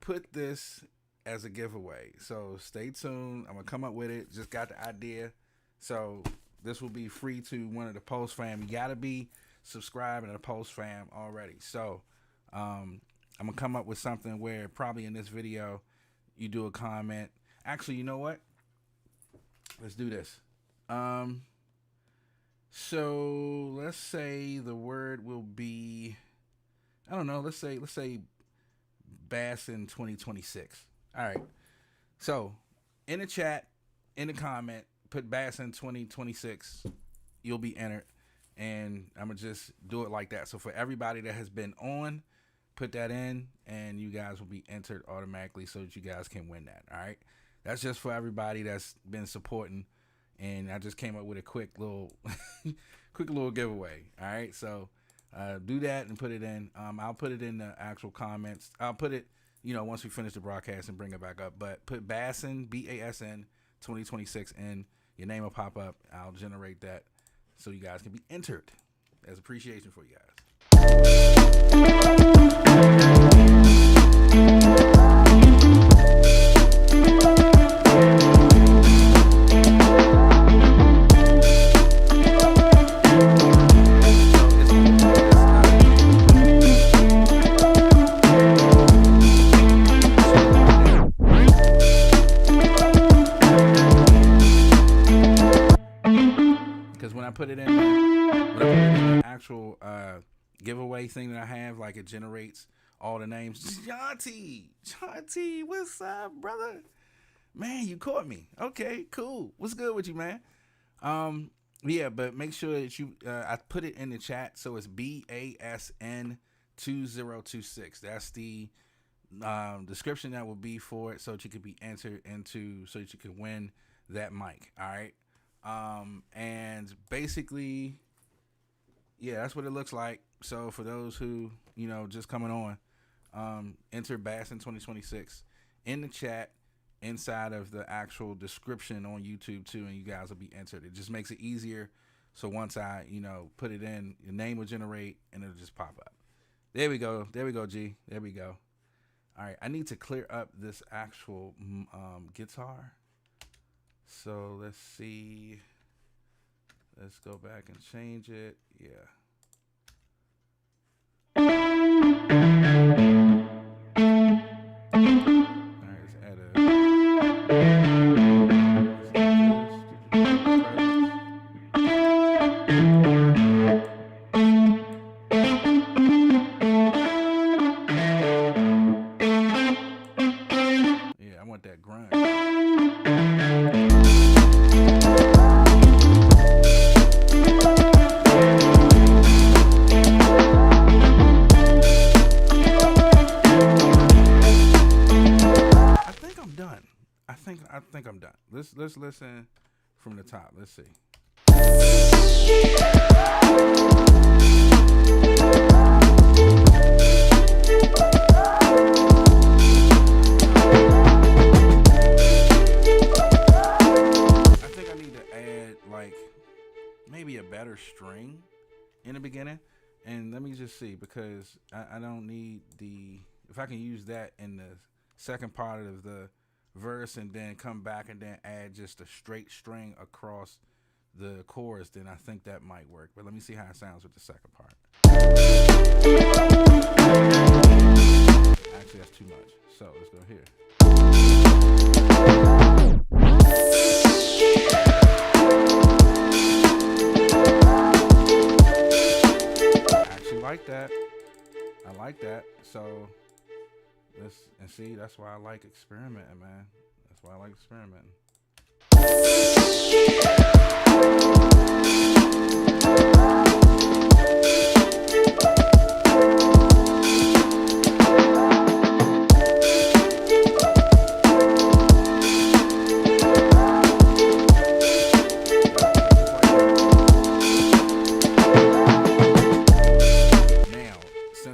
put this as a giveaway, so stay tuned. I'm gonna come up with it. Just got the idea, so this will be free to one of the Post fam. You gotta be subscribing to the Post fam already. So I'm gonna come up with something where probably in this video you do a comment. Actually, you know what? Let's do this. So let's say the word will be, I don't know, let's say BASN 2026. All right. So in the chat, in the comment, put BASN 2026. You'll be entered, and I'm gonna just do it like that. So for everybody that has been on, put that in, and you guys will be entered automatically so that you guys can win that. All right. That's just for everybody that's been supporting. And I just came up with a quick little giveaway. All right. So do that and put it in. I'll put it in the actual comments. I'll put it, you know, once we finish the broadcast and bring it back up. But put BASN, BASN 2026 in. Your name will pop up. I'll generate that so you guys can be entered as appreciation for you guys. Because when I put it in the actual giveaway thing that I have, like, it generates all the names. Shanti, what's up, brother? Man, you caught me. Okay, cool. What's good with you, man? Yeah, but make sure that you I put it in the chat, so it's BASN 2026. That's the description that will be for it, so that you could be entered into, so that you can win that mic. All right. And basically, yeah, that's what it looks like. So for those who, you know, just coming on, enter BASN 2026 in the chat inside of the actual description on YouTube too, and you guys will be entered. It just makes it easier. So once I, you know, put it in, your name will generate and it'll just pop up. There we go. There we go, G. There we go. All right. I need to clear up this actual guitar. So let's see. Let's go back and change it. Yeah. All right, let's add a. think I'm done. Let's listen from the top. Let's see. I think I need to add like maybe a better string in the beginning. And let me just see, because I don't need if I can use that in the second part of the verse and then come back and then add just a straight string across the chorus, then I think that might work. But let me see how it sounds with the second part. Actually, that's too much. So let's go here. Like that. I like that. So and see, that's why I like experimenting, man. That's why I like experimenting.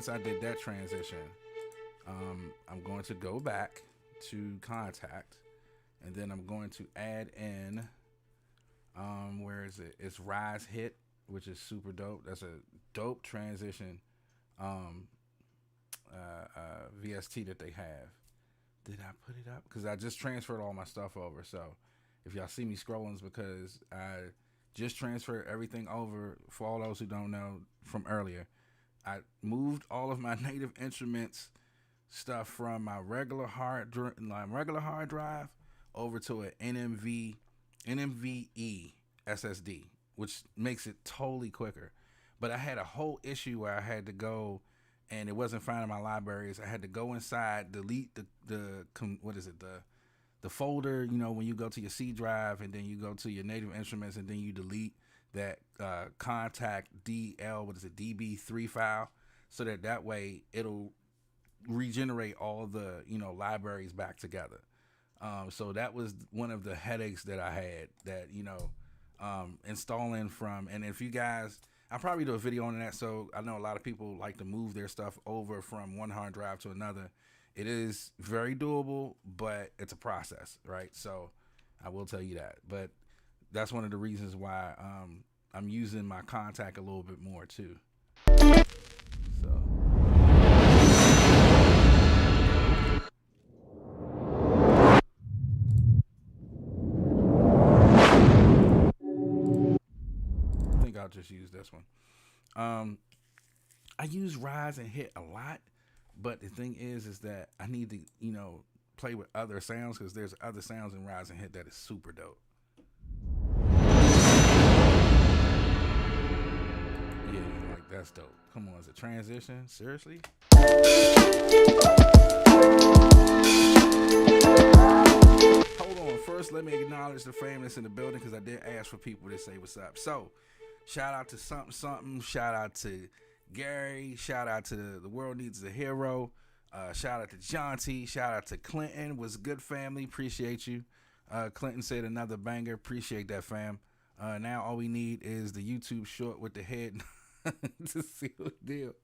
I did that transition, I'm going to go back to Contact, and then I'm going to add in where is it? It's Rise Hit, which is super dope. That's a dope transition VST that they have. Did I put it up? Because I just transferred all my stuff over. So if y'all see me scrolling, it's because I just transferred everything over. For all those who don't know from earlier, I moved all of my Native Instruments stuff from my regular hard drive over to an NVMe SSD, which makes it totally quicker. But I had a whole issue where I had to go, and it wasn't finding my libraries. I had to go inside, delete the folder. You know, when you go to your C drive and then you go to your Native Instruments and then you delete that Contact DB3 file, so that way it'll regenerate all the libraries back together. So that was one of the headaches that I had, that installing from. And if you guys, I'll probably do a video on that. So I know a lot of people like to move their stuff over from one hard drive to another. It is very doable, but it's a process, right? So I will tell you that. But that's one of the reasons why I'm using my Contact a little bit more too. So I think I'll just use this one. I use Rise and Hit a lot, but the thing is that I need to play with other sounds, because there's other sounds in Rise and Hit that is super dope. That's dope. Come on, is it transition? Seriously? Hold on. First, let me acknowledge the famous in the building, because I did ask for people to say what's up. So, shout out to something. Shout out to Gary. Shout out to the World Needs a Hero. Shout out to Jonty. Shout out to Clinton. What's good, family? Appreciate you. Clinton said another banger. Appreciate that, fam. Now all we need is the YouTube short with the head to see what deal.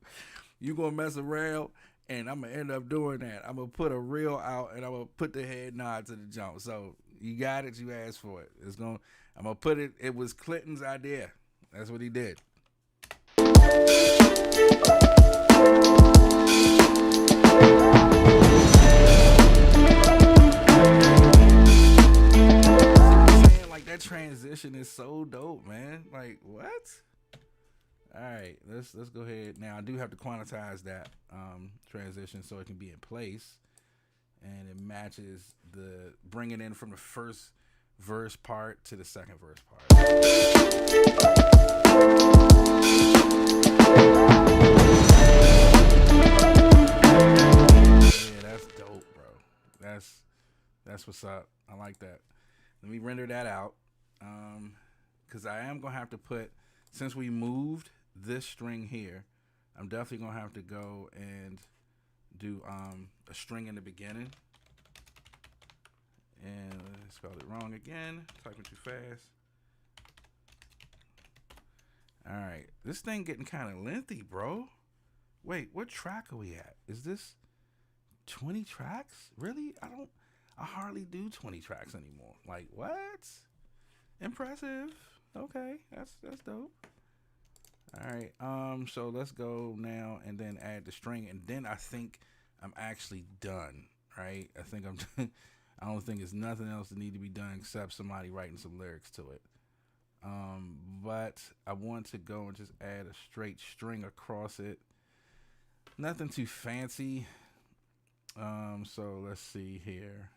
You gonna mess around, and I'm gonna end up doing that. I'm gonna put a reel out, and I'm gonna put the head nod to the jump. So you got it. You asked for it. I'm gonna put it. It was Clinton's idea. That's what he did. Like, that transition is so dope, man. Like, what? All right, let's go ahead. Now I do have to quantize that transition so it can be in place, and it matches the bringing in from the first verse part to the second verse part. Yeah, that's dope, bro. That's what's up. I like that. Let me render that out, because I am gonna have to put, since we moved this string here, I'm definitely gonna have to go and do a string in the beginning. And I spelled it wrong again. Typing too fast. All right, this thing getting kind of lengthy, bro. Wait, what track are we at? Is this 20 tracks? Really? I hardly do 20 tracks anymore. Like, what? Impressive. Okay, that's dope. All right, so let's go now and then add the string, and then I think I'm actually done, right? I think I'm done. I don't think there's nothing else that need to be done except somebody writing some lyrics to it. But I want to go and just add a straight string across it. Nothing too fancy. So let's see here.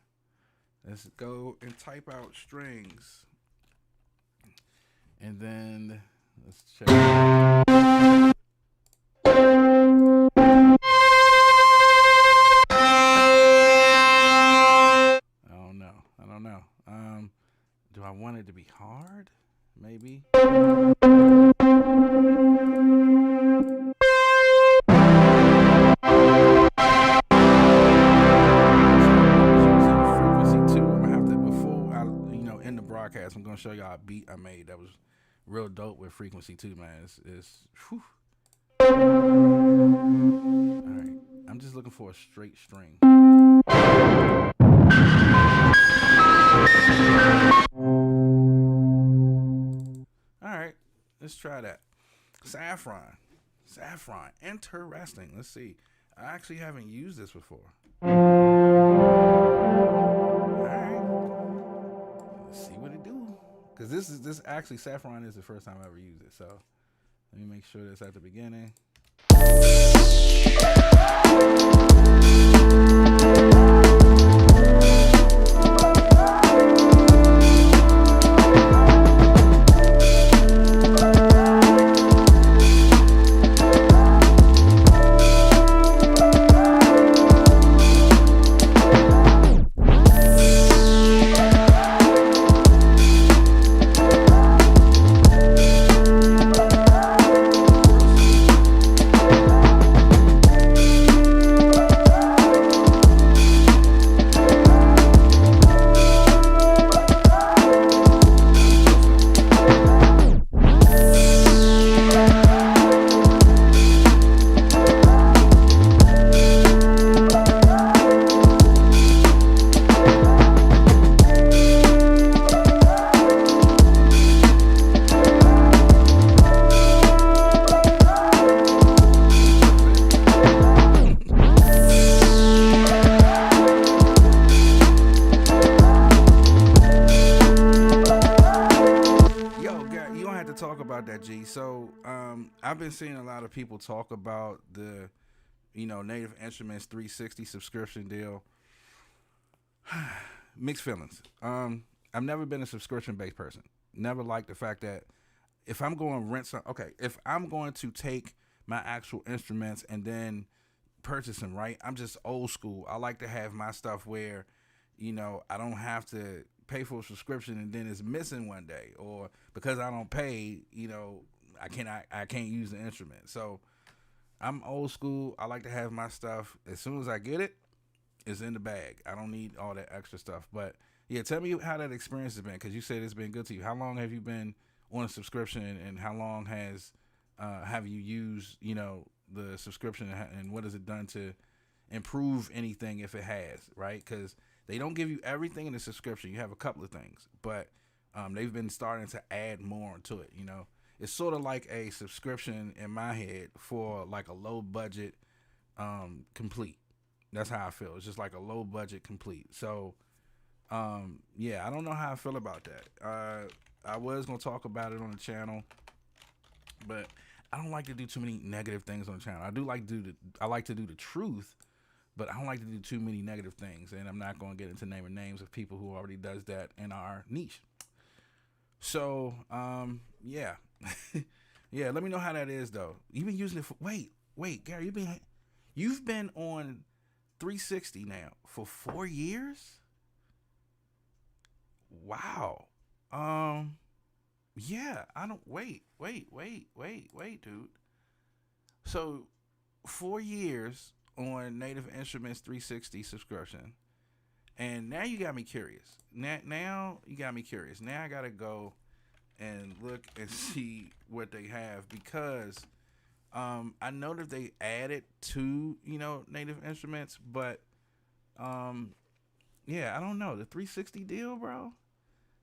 Let's go and type out strings. And then let's check. I don't know. Do I want it to be hard? Maybe. I'm gonna show y'all a beat I made that was real dope with frequency 2, man. It's whew. All right, I'm just looking for a straight string. All right, let's try that. Saffron, interesting. Let's see. I actually haven't used this before. See what it do, because this actually Saffron is the first time I ever used it. So let me make sure that's at the beginning. So I've been seeing a lot of people talk about the Native Instruments 360 subscription deal. Mixed feelings. I've never been a subscription based person. Never liked the fact that if I'm going to rent some, if I'm going to take my actual instruments and then purchase them, right? I'm just old school. I like to have my stuff where I don't have to pay for a subscription and then it's missing one day, or because I don't pay, I can't use the instrument. So I'm old school. I like to have my stuff as soon as I get it, it's in the bag. I don't need all that extra stuff. But yeah, tell me how that experience has been, because you said it's been good to you. How long have you been on a subscription, and how long have you used the subscription, and what has it done to improve anything, if it has, right? Because they don't give you everything in the subscription. You have a couple of things, but they've been starting to add more to it. It's sort of like a subscription in my head for like a low budget complete. That's how I feel. It's just like a low budget complete. So yeah, I don't know how I feel about that. I was gonna talk about it on the channel, but I don't like to do too many negative things on the channel. I like to do the truth, but I don't like to do too many negative things, and I'm not going to get into naming names of people who already does that in our niche. So, yeah. Yeah, let me know how that is, though. You've been using it for, wait, Gary, you've been on 360 now for 4 years? Wow. Yeah, I don't, wait, dude. So, 4 years on Native Instruments 360 subscription, And now you got me curious. Now you got me curious. Now I gotta go and look and see what they have because I know that they added to Native Instruments, but yeah, I don't know the 360 deal, bro.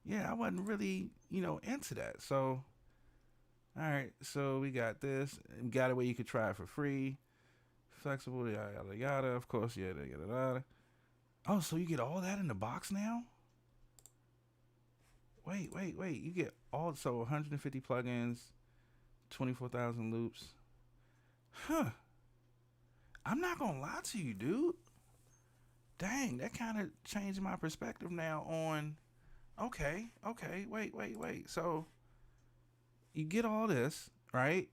Yeah, I wasn't really into that. So all right, so we got this. We got a way you could try it for free, flexible, yada yada yada. Of course, yada yada yada. Oh, so you get all that in the box now? Wait. You get all 150 plugins, 24,000 loops. Huh. I'm not gonna lie to you, dude. Dang, that kind of changed my perspective now on. Okay. Wait. So you get all this, right?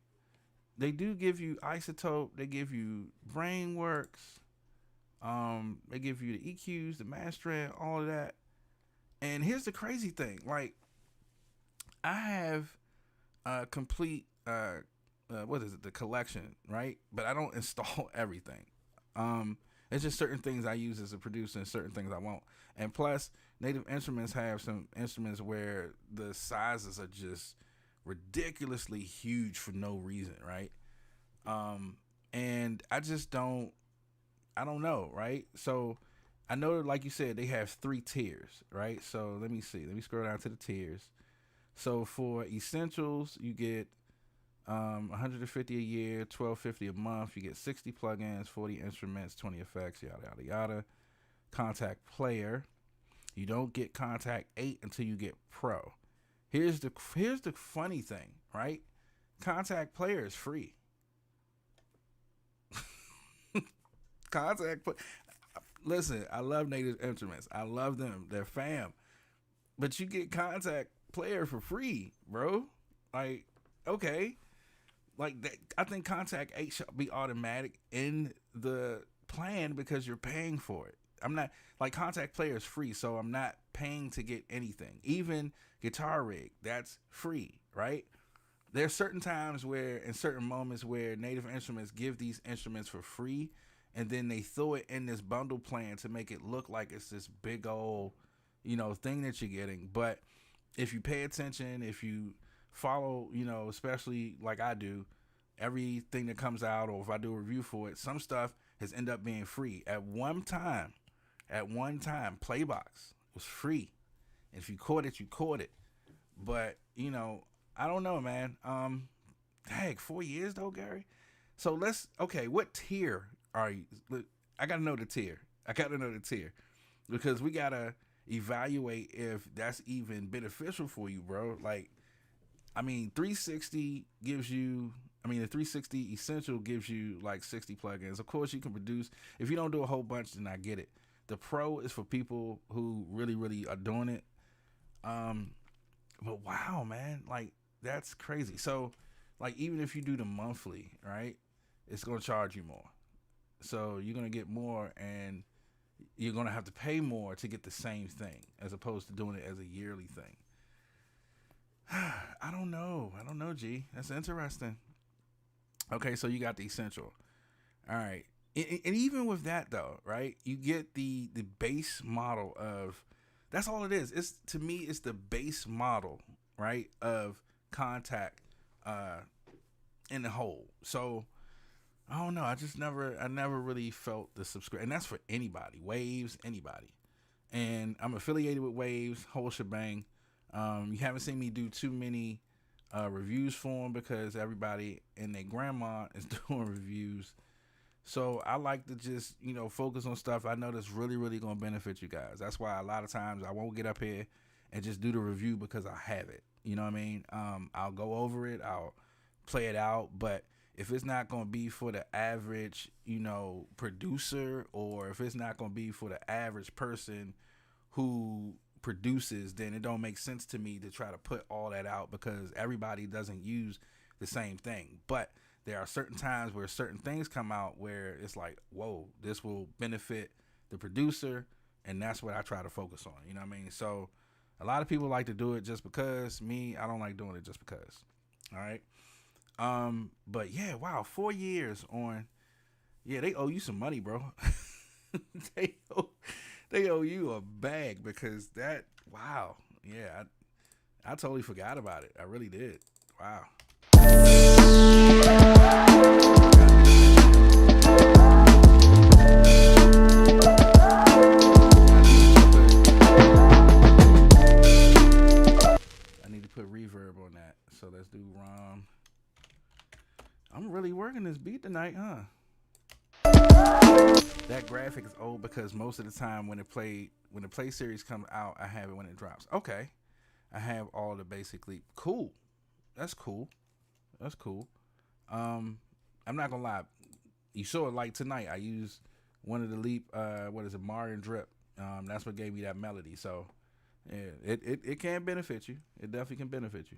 They do give you Isotope. They give you Brainworks. They give you the EQs, the mastering, all of that. And here's the crazy thing: like, I have a complete what is it? The collection, right? But I don't install everything. It's just certain things I use as a producer and certain things I won't. And plus, Native Instruments have some instruments where the sizes are just ridiculously huge for no reason, right? And I just don't. I don't know, right? So I know, like you said, they have 3 tiers, right? So let me see. Let me scroll down to the tiers. So for essentials, you get 150 a year, 1250 a month. You get 60 plugins, 40 instruments, 20 effects, yada yada yada. Contact player, you don't get Contact 8 until you get Pro. Here's the funny thing, right? Contact player is free. Listen, I love Native Instruments. I love them. They're fam. But you get Contact player for free, bro. Like, okay. Like that, I think Contact 8 should be automatic in the plan because you're paying for it. I'm not like Contact player is free, so I'm not paying to get anything. Even Guitar Rig, that's free, right? There's certain times where, in certain moments, where Native Instruments give these instruments for free, and then they throw it in this bundle plan to make it look like it's this big old, thing that you're getting. But if you pay attention, if you follow, especially like I do, everything that comes out, or if I do a review for it, some stuff has ended up being free. At one time, Playbox was free. And if you caught it, you caught it. But, I don't know, man. Heck, 4 years though, Gary. So what tier are you? I gotta know the tier. Because we gotta evaluate if that's even beneficial for you, bro. Like, 360 gives you, the 360 Essential gives you like 60 plugins. Of course, you can produce. If you don't do a whole bunch, then I get it. The Pro is for people who really, really are doing it. But wow, man, like, that's crazy. So, like, even if you do the monthly, right, it's going to charge you more. So you're going to get more, and you're going to have to pay more to get the same thing as opposed to doing it as a yearly thing. I don't know, G. That's interesting. Okay, so you got the Essential. All right. And even with that, though, right, you get the base model of, that's all it is. To me, it's the base model, right, of Contact in the whole. So I don't know. I never really felt the subscribe, and that's for anybody, Waves, anybody. And I'm affiliated with Waves, whole shebang. You haven't seen me do too many reviews for them because everybody and their grandma is doing reviews. So I like to just, focus on stuff I know that's really, really going to benefit you guys. That's why a lot of times I won't get up here and just do the review because I have it. You know what I mean? I'll go over it. I'll play it out. But if it's not going to be for the average, producer, or if it's not going to be for the average person who produces, then it don't make sense to me to try to put all that out because everybody doesn't use the same thing. But there are certain times where certain things come out where it's like, whoa, this will benefit the producer, and that's what I try to focus on. You know what I mean? So a lot of people like to do it just because. Me, I don't like doing it just because. All right. But yeah, wow, 4 years on. Yeah, they owe you some money, bro. they they owe you a bag because that. Wow. Yeah, I totally forgot about it. I really did. Wow. I need to put reverb on that. So let's do ROM. I'm really working this beat tonight, huh? That graphic is old because most of the time when the play series comes out, I have it when it drops. Okay. I have all the basically cool. That's cool. That's cool. I'm not gonna lie. You saw it like tonight. I used one of the Leap. What is it? Modern Drip. That's what gave me that melody. So, yeah, it can benefit you. It definitely can benefit you.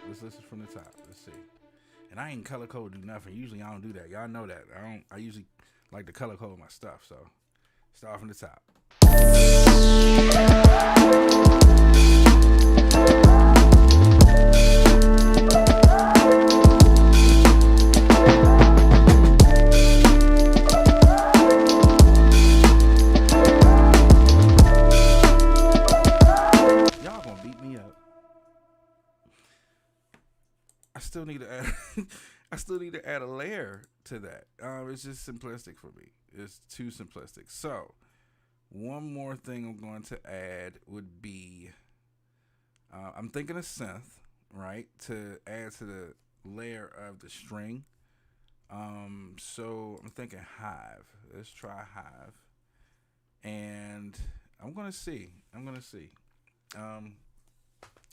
Let's listen from the top. Let's see. And I ain't color code do nothing. Usually I don't do that. Y'all know that. I usually like to color code my stuff. So start from the top. Y'all gonna beat me up. I still need to add a layer to that. It's just simplistic for me. It's too simplistic. So, one more thing I'm going to add would be, I'm thinking of synth, right, to add to the layer of the string. So I'm thinking Hive. Let's try Hive, and I'm gonna see.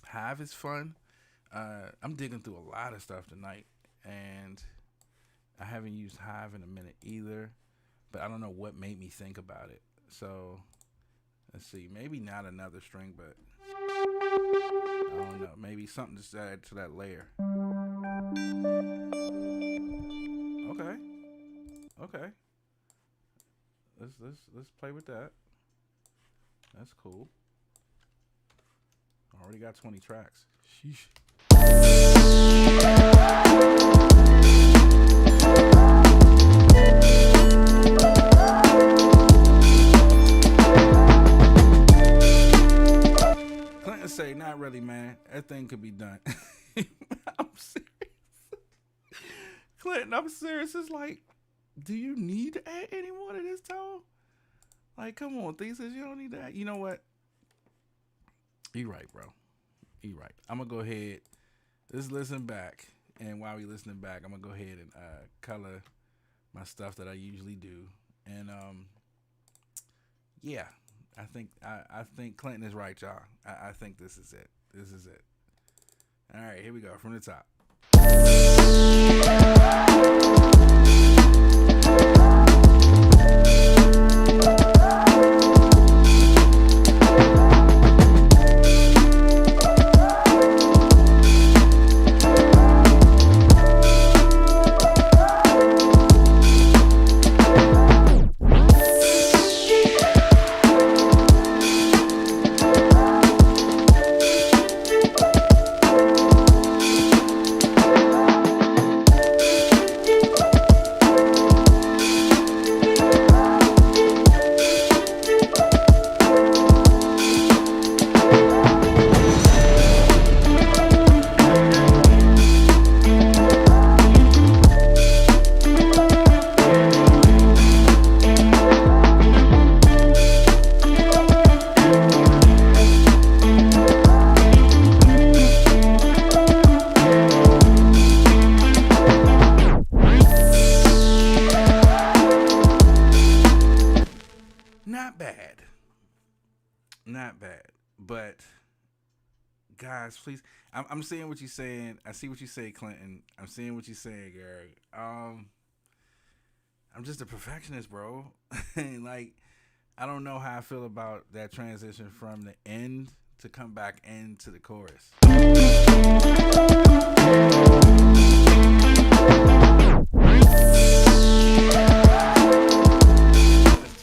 Hive is fun. I'm digging through a lot of stuff tonight, and I haven't used Hive in a minute either, but I don't know what made me think about it. So let's see, maybe not another string, but I don't know, maybe something to add to that layer. Okay. Let's play with that. That's cool. Already got 20 tracks. Sheesh. Clinton say, not really, man. That thing could be done. I'm serious. Clinton, I'm serious. It's like, do you need to add any more to this tone? Like, come on, Thesis, you don't need to add. You know what? You right, bro. You right. I'm going to go ahead. Let's listen back. And while we listening back, I'm going to go ahead and color my stuff that I usually do. And, yeah, I think Clinton is right, y'all. I think this is it. This is it. All right, here we go from the top. Not bad, but guys, please. I'm seeing what you're saying. I see what you say, Clinton. I'm seeing what you're saying, Gary. I'm just a perfectionist, bro. Like, I don't know how I feel about that transition from the end to come back into the chorus. It's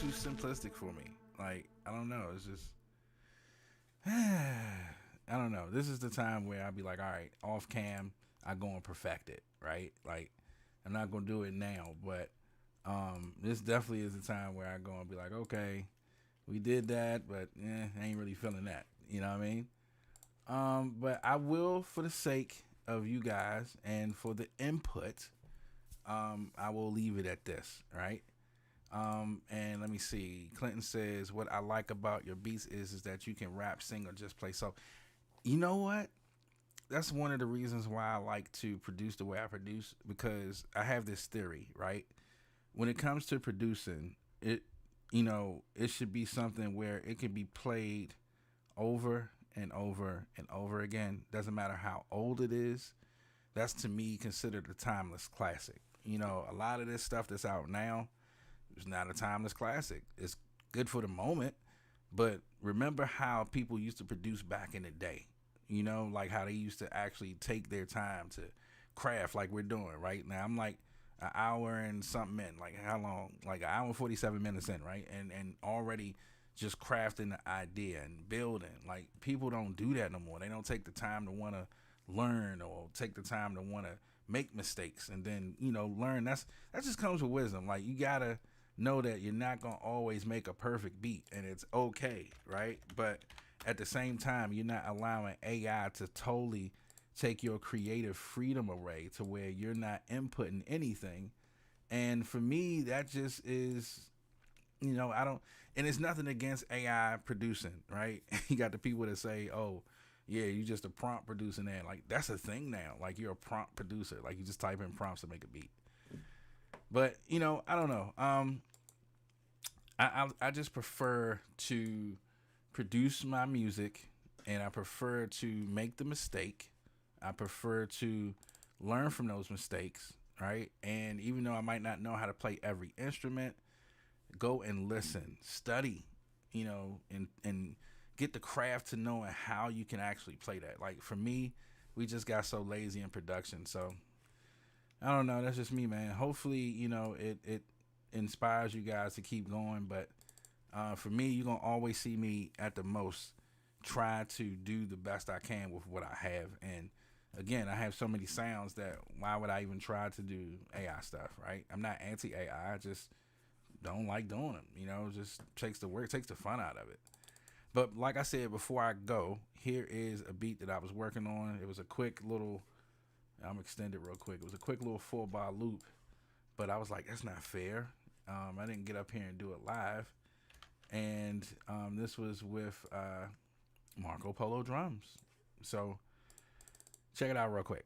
too simplistic for me. Like, I don't know. It's just, I don't know. This is the time where I'll be like, all right, off cam, I go and perfect it, right? Like, I'm not gonna do it now, but this definitely is the time where I go and be like, okay, we did that, but I ain't really feeling that. You know what I mean? But I will, for the sake of you guys and for the input, I will leave it at this, right? And let me see. Clinton says, what I like about your beats is that you can rap, sing, or just play. So, you know what? That's one of the reasons why I like to produce the way I produce, because I have this theory, right? When it comes to producing, it should be something where it can be played over and over and over again. Doesn't matter how old it is. That's, to me, considered a timeless classic. A lot of this stuff that's out now is not a timeless classic. It's good for the moment, but remember how people used to produce back in the day. Like how they used to actually take their time to craft like we're doing right now. I'm like an hour and something in. Like, how long? Like an hour and 47 minutes in, right? And already just crafting the idea and building. Like, people don't do that no more. They don't take the time to want to learn or take the time to want to make mistakes and then, learn. That just comes with wisdom. Like, you got to know that you're not going to always make a perfect beat, and it's okay, right? But at the same time, you're not allowing AI to totally take your creative freedom away to where you're not inputting anything. And for me, that just is, I don't, and it's nothing against AI producing, right? You got the people that say, oh, yeah, you just a prompt producing that. Like, that's a thing now. Like, you're a prompt producer. Like, you just type in prompts to make a beat. But, I don't know. I just prefer to produce my music, and I prefer to make the mistake. I prefer to learn from those mistakes, right? And even though I might not know how to play every instrument, go and listen, study, and get the craft to knowing how you can actually play that. Like, for me, we just got so lazy in production. So I don't know. That's just me, man. Hopefully, it inspires you guys to keep going. But for me, you're going to always see me at the most try to do the best I can with what I have. And again, I have so many sounds that why would I even try to do AI stuff, right? I'm not anti-AI. I just don't like doing them. It just takes the work, takes the fun out of it. But like I said, before I go, here is a beat that I was working on. It was a quick little, I'm extend it real quick. It was a quick little 4-bar loop, but I was like, that's not fair. I didn't get up here and do it live. And this was with Marco Polo drums. So check it out real quick.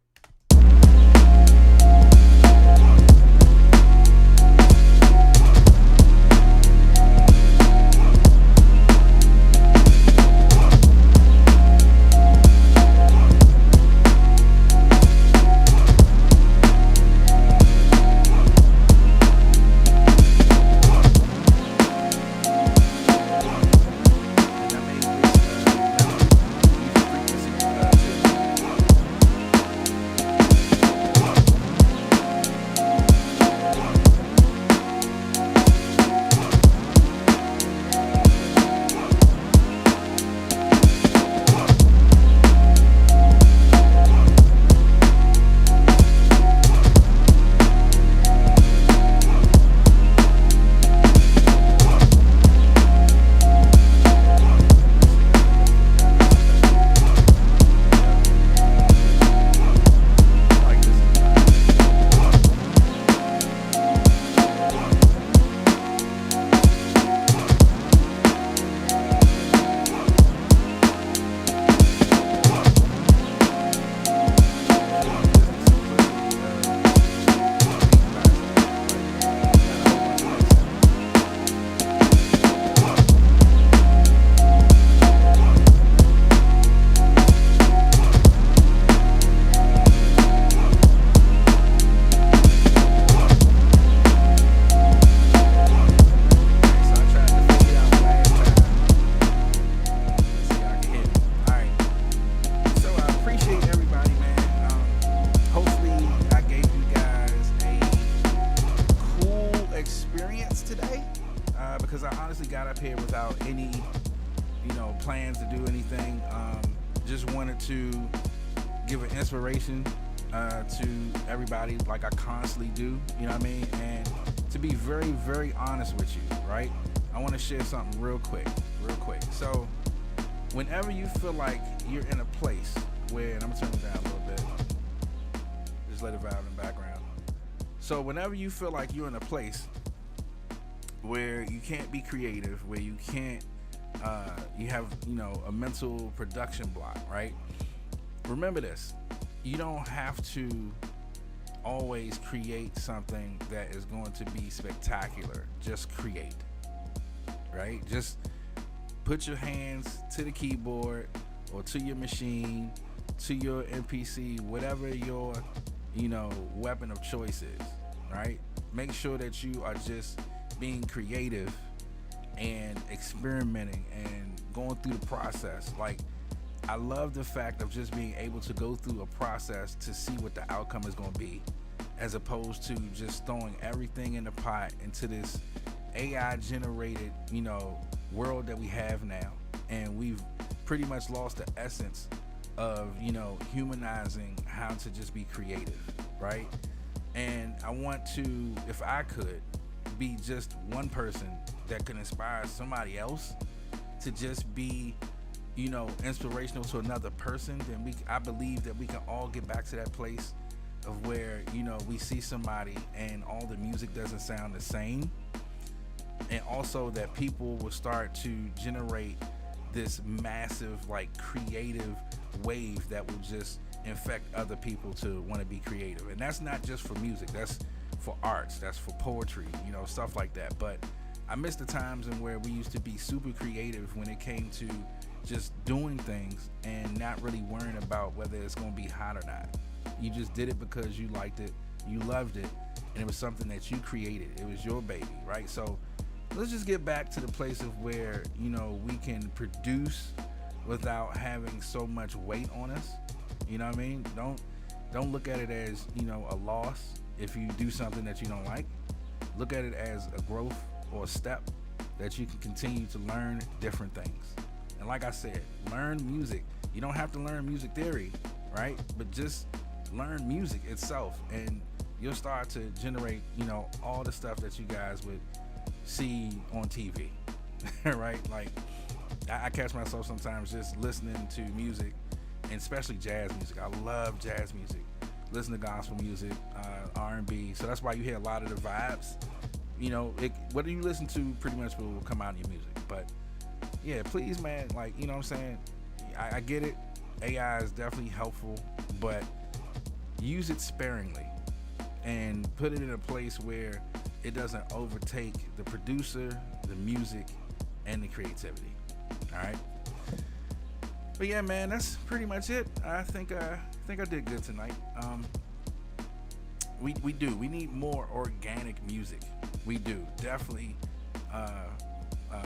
because I honestly got up here without any, plans to do anything. Just wanted to give an inspiration to everybody, like I constantly do. You know what I mean? And to be very, very honest with you, right? I want to share something real quick. So, whenever you feel like you're in a place where, and I'm gonna turn it down a little bit, just let it vibe in the background. So, whenever you feel like you're in a place where you can't be creative, where you can't, you have, a mental production block, right? Remember this: you don't have to always create something that is going to be spectacular. Just create, right? Just put your hands to the keyboard or to your machine, to your MPC, whatever your, weapon of choice is, right? Make sure that you are just being creative and experimenting and going through the process. Like, I love the fact of just being able to go through a process to see what the outcome is going to be, as opposed to just throwing everything in the pot into this AI generated, world that we have now. And we've pretty much lost the essence of, humanizing how to just be creative, right? And I want to, if I could, be just one person that could inspire somebody else to just be, inspirational to another person, then I believe that we can all get back to that place of where, we see somebody and all the music doesn't sound the same. And also that people will start to generate this massive, like, creative wave that will just infect other people to want to be creative. And that's not just for music, that's for arts, that's for poetry, stuff like that. But I miss the times in where we used to be super creative when it came to just doing things and not really worrying about whether it's going to be hot or not. You just did it because you liked it, you loved it, and it was something that you created. It was your baby, right? So let's just get back to the place of where, we can produce without having so much weight on us. You know what I mean? Don't look at it as, a loss if you do something that you don't like. Look at it as a growth or a step that you can continue to learn different things. And like I said, learn music. You don't have to learn music theory, right? But just learn music itself, and you'll start to generate, all the stuff that you guys would see on TV, right? Like, I catch myself sometimes just listening to music, and especially jazz music. I love jazz music. Listen to gospel music, R&B. So that's why you hear a lot of the vibes. Whatever you listen to pretty much will come out in your music. But yeah, please, man, like, what I'm saying? I get it. AI is definitely helpful, but use it sparingly and put it in a place where it doesn't overtake the producer, the music, and the creativity. All right. But yeah, man, that's pretty much it. I think I did good tonight. We need more organic music. We do definitely.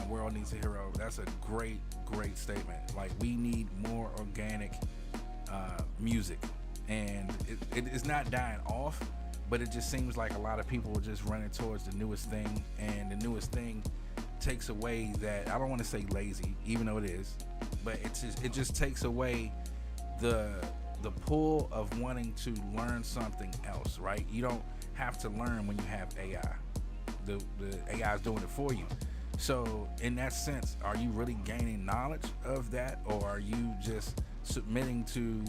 World needs a hero. That's a great statement. Like, we need more organic music, and it is not dying off, but it just seems like a lot of people are just running towards the newest thing, and the newest thing takes away that, I don't want to say lazy, even though it is, but it just takes away the pull of wanting to learn something else, right? You don't have to learn when you have AI. The AI is doing it for you. So in that sense, are you really gaining knowledge of that, or are you just submitting to,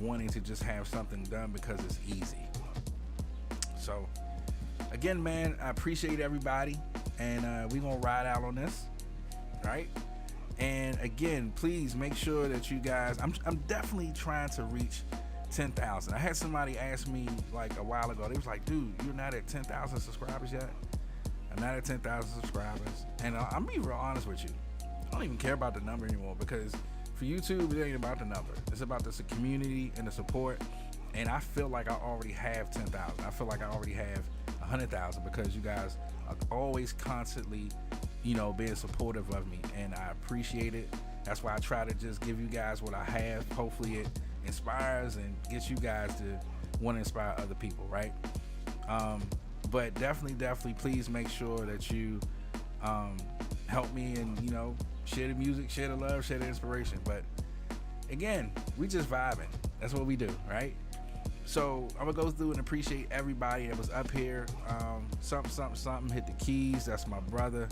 wanting to just have something done because it's easy? So again, man, I appreciate everybody, and we're gonna ride out on this, right? And again, please make sure that you guys, I'm definitely trying to reach 10,000. I had somebody ask me like a while ago, they was like, dude, you're not at 10,000 subscribers yet? I'm not at 10,000 subscribers. And I'm being real honest with you. I don't even care about the number anymore, because for YouTube, it ain't about the number. It's about the community and the support. And I feel like I already have 10,000. I feel like I already have 100,000, because you guys are always constantly, being supportive of me, and I appreciate it. That's why I try to just give you guys what I have. Hopefully it inspires and gets you guys to want to inspire other people, right? But definitely, please make sure that you help me and, you know, share the music, share the love, share the inspiration. But again, we just vibing. That's what we do, right? So I'm gonna go through and appreciate everybody that was up here. Something hit the keys. That's my brother.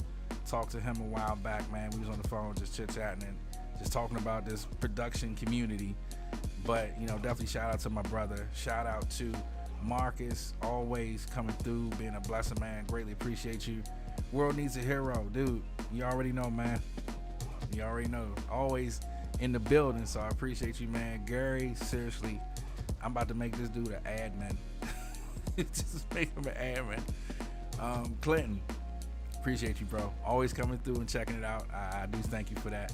Talked to him a while back, man. We was on the phone just chit-chatting and just talking about this production community. But, you know, definitely shout out to my brother. Shout out to Marcus, always coming through, being a blessing, man. Greatly appreciate you. World needs a hero, dude. You already know, man. You already know. Always in the building, so I appreciate you, man. Gary, seriously, I'm about to make this dude an admin. Just make him an admin. Clinton, appreciate you, bro. Always coming through and checking it out. I do thank you for that.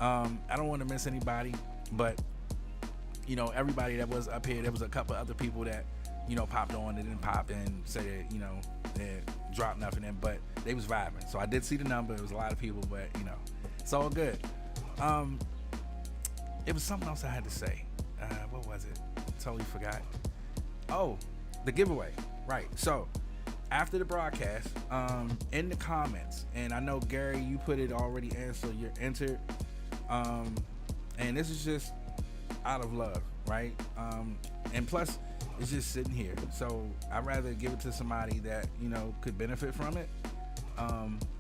I don't want to miss anybody, but, you know, everybody that was up here, there was a couple other people that, you know, popped on and didn't pop in, say that, you know, they dropped nothing in, but they was vibing. So I did see the number. It was a lot of people, but, you know, it's all good. It was something else I had to say. What was it? Totally forgot. Oh, the giveaway. Right. So after the broadcast, in the comments, and I know, Gary, you put it already in, so you're entered. And this is just out of love, right? And plus, it's just sitting here. So I'd rather give it to somebody that, you know, could benefit from it.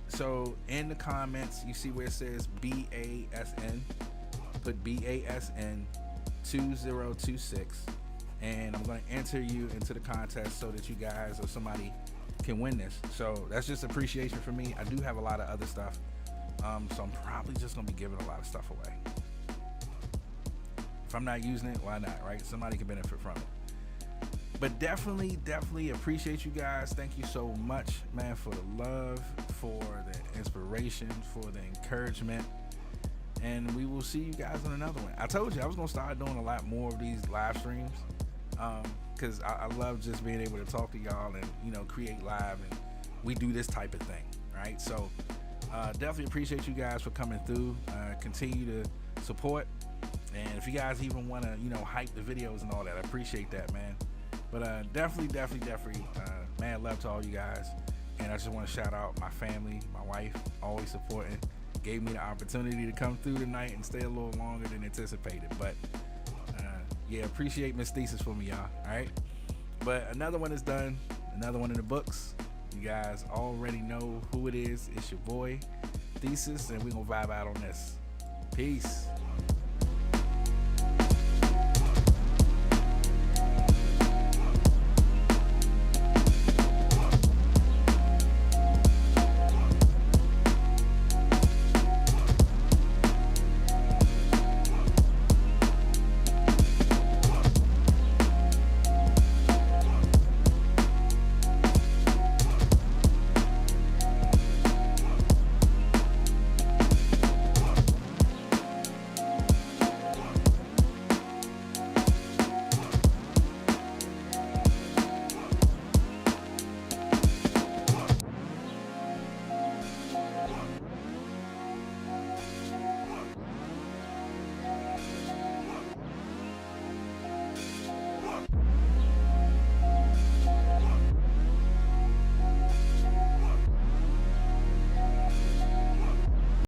So in the comments, you see where it says BASN. Put BASN 2026, and I'm going to enter you into the contest so that you guys or somebody can win this. So that's just appreciation for me. I do have a lot of other stuff, so I'm probably just going to be giving a lot of stuff away. If I'm not using it, why not, right? Somebody can benefit from it. But definitely appreciate you guys. Thank you so much, man, for the love, for the inspiration, for the encouragement. And we will see you guys on another one. I told you I was going to start doing a lot more of these live streams, because I love just being able to talk to y'all and, you know, create live, and we do this type of thing, right? So definitely appreciate you guys for coming through. Continue to support. And if you guys even want to, you know, hype the videos and all that, I appreciate that, man. But definitely, man, love to all you guys. And I just want to shout out my family, my wife, always supporting. Gave me the opportunity to come through tonight and stay a little longer than anticipated. But yeah, appreciate Miss Thesis for me, y'all. All right. But another one is done. Another one in the books. You guys already know who it is. It's your boy Thesis, and we're gonna vibe out on this. Peace.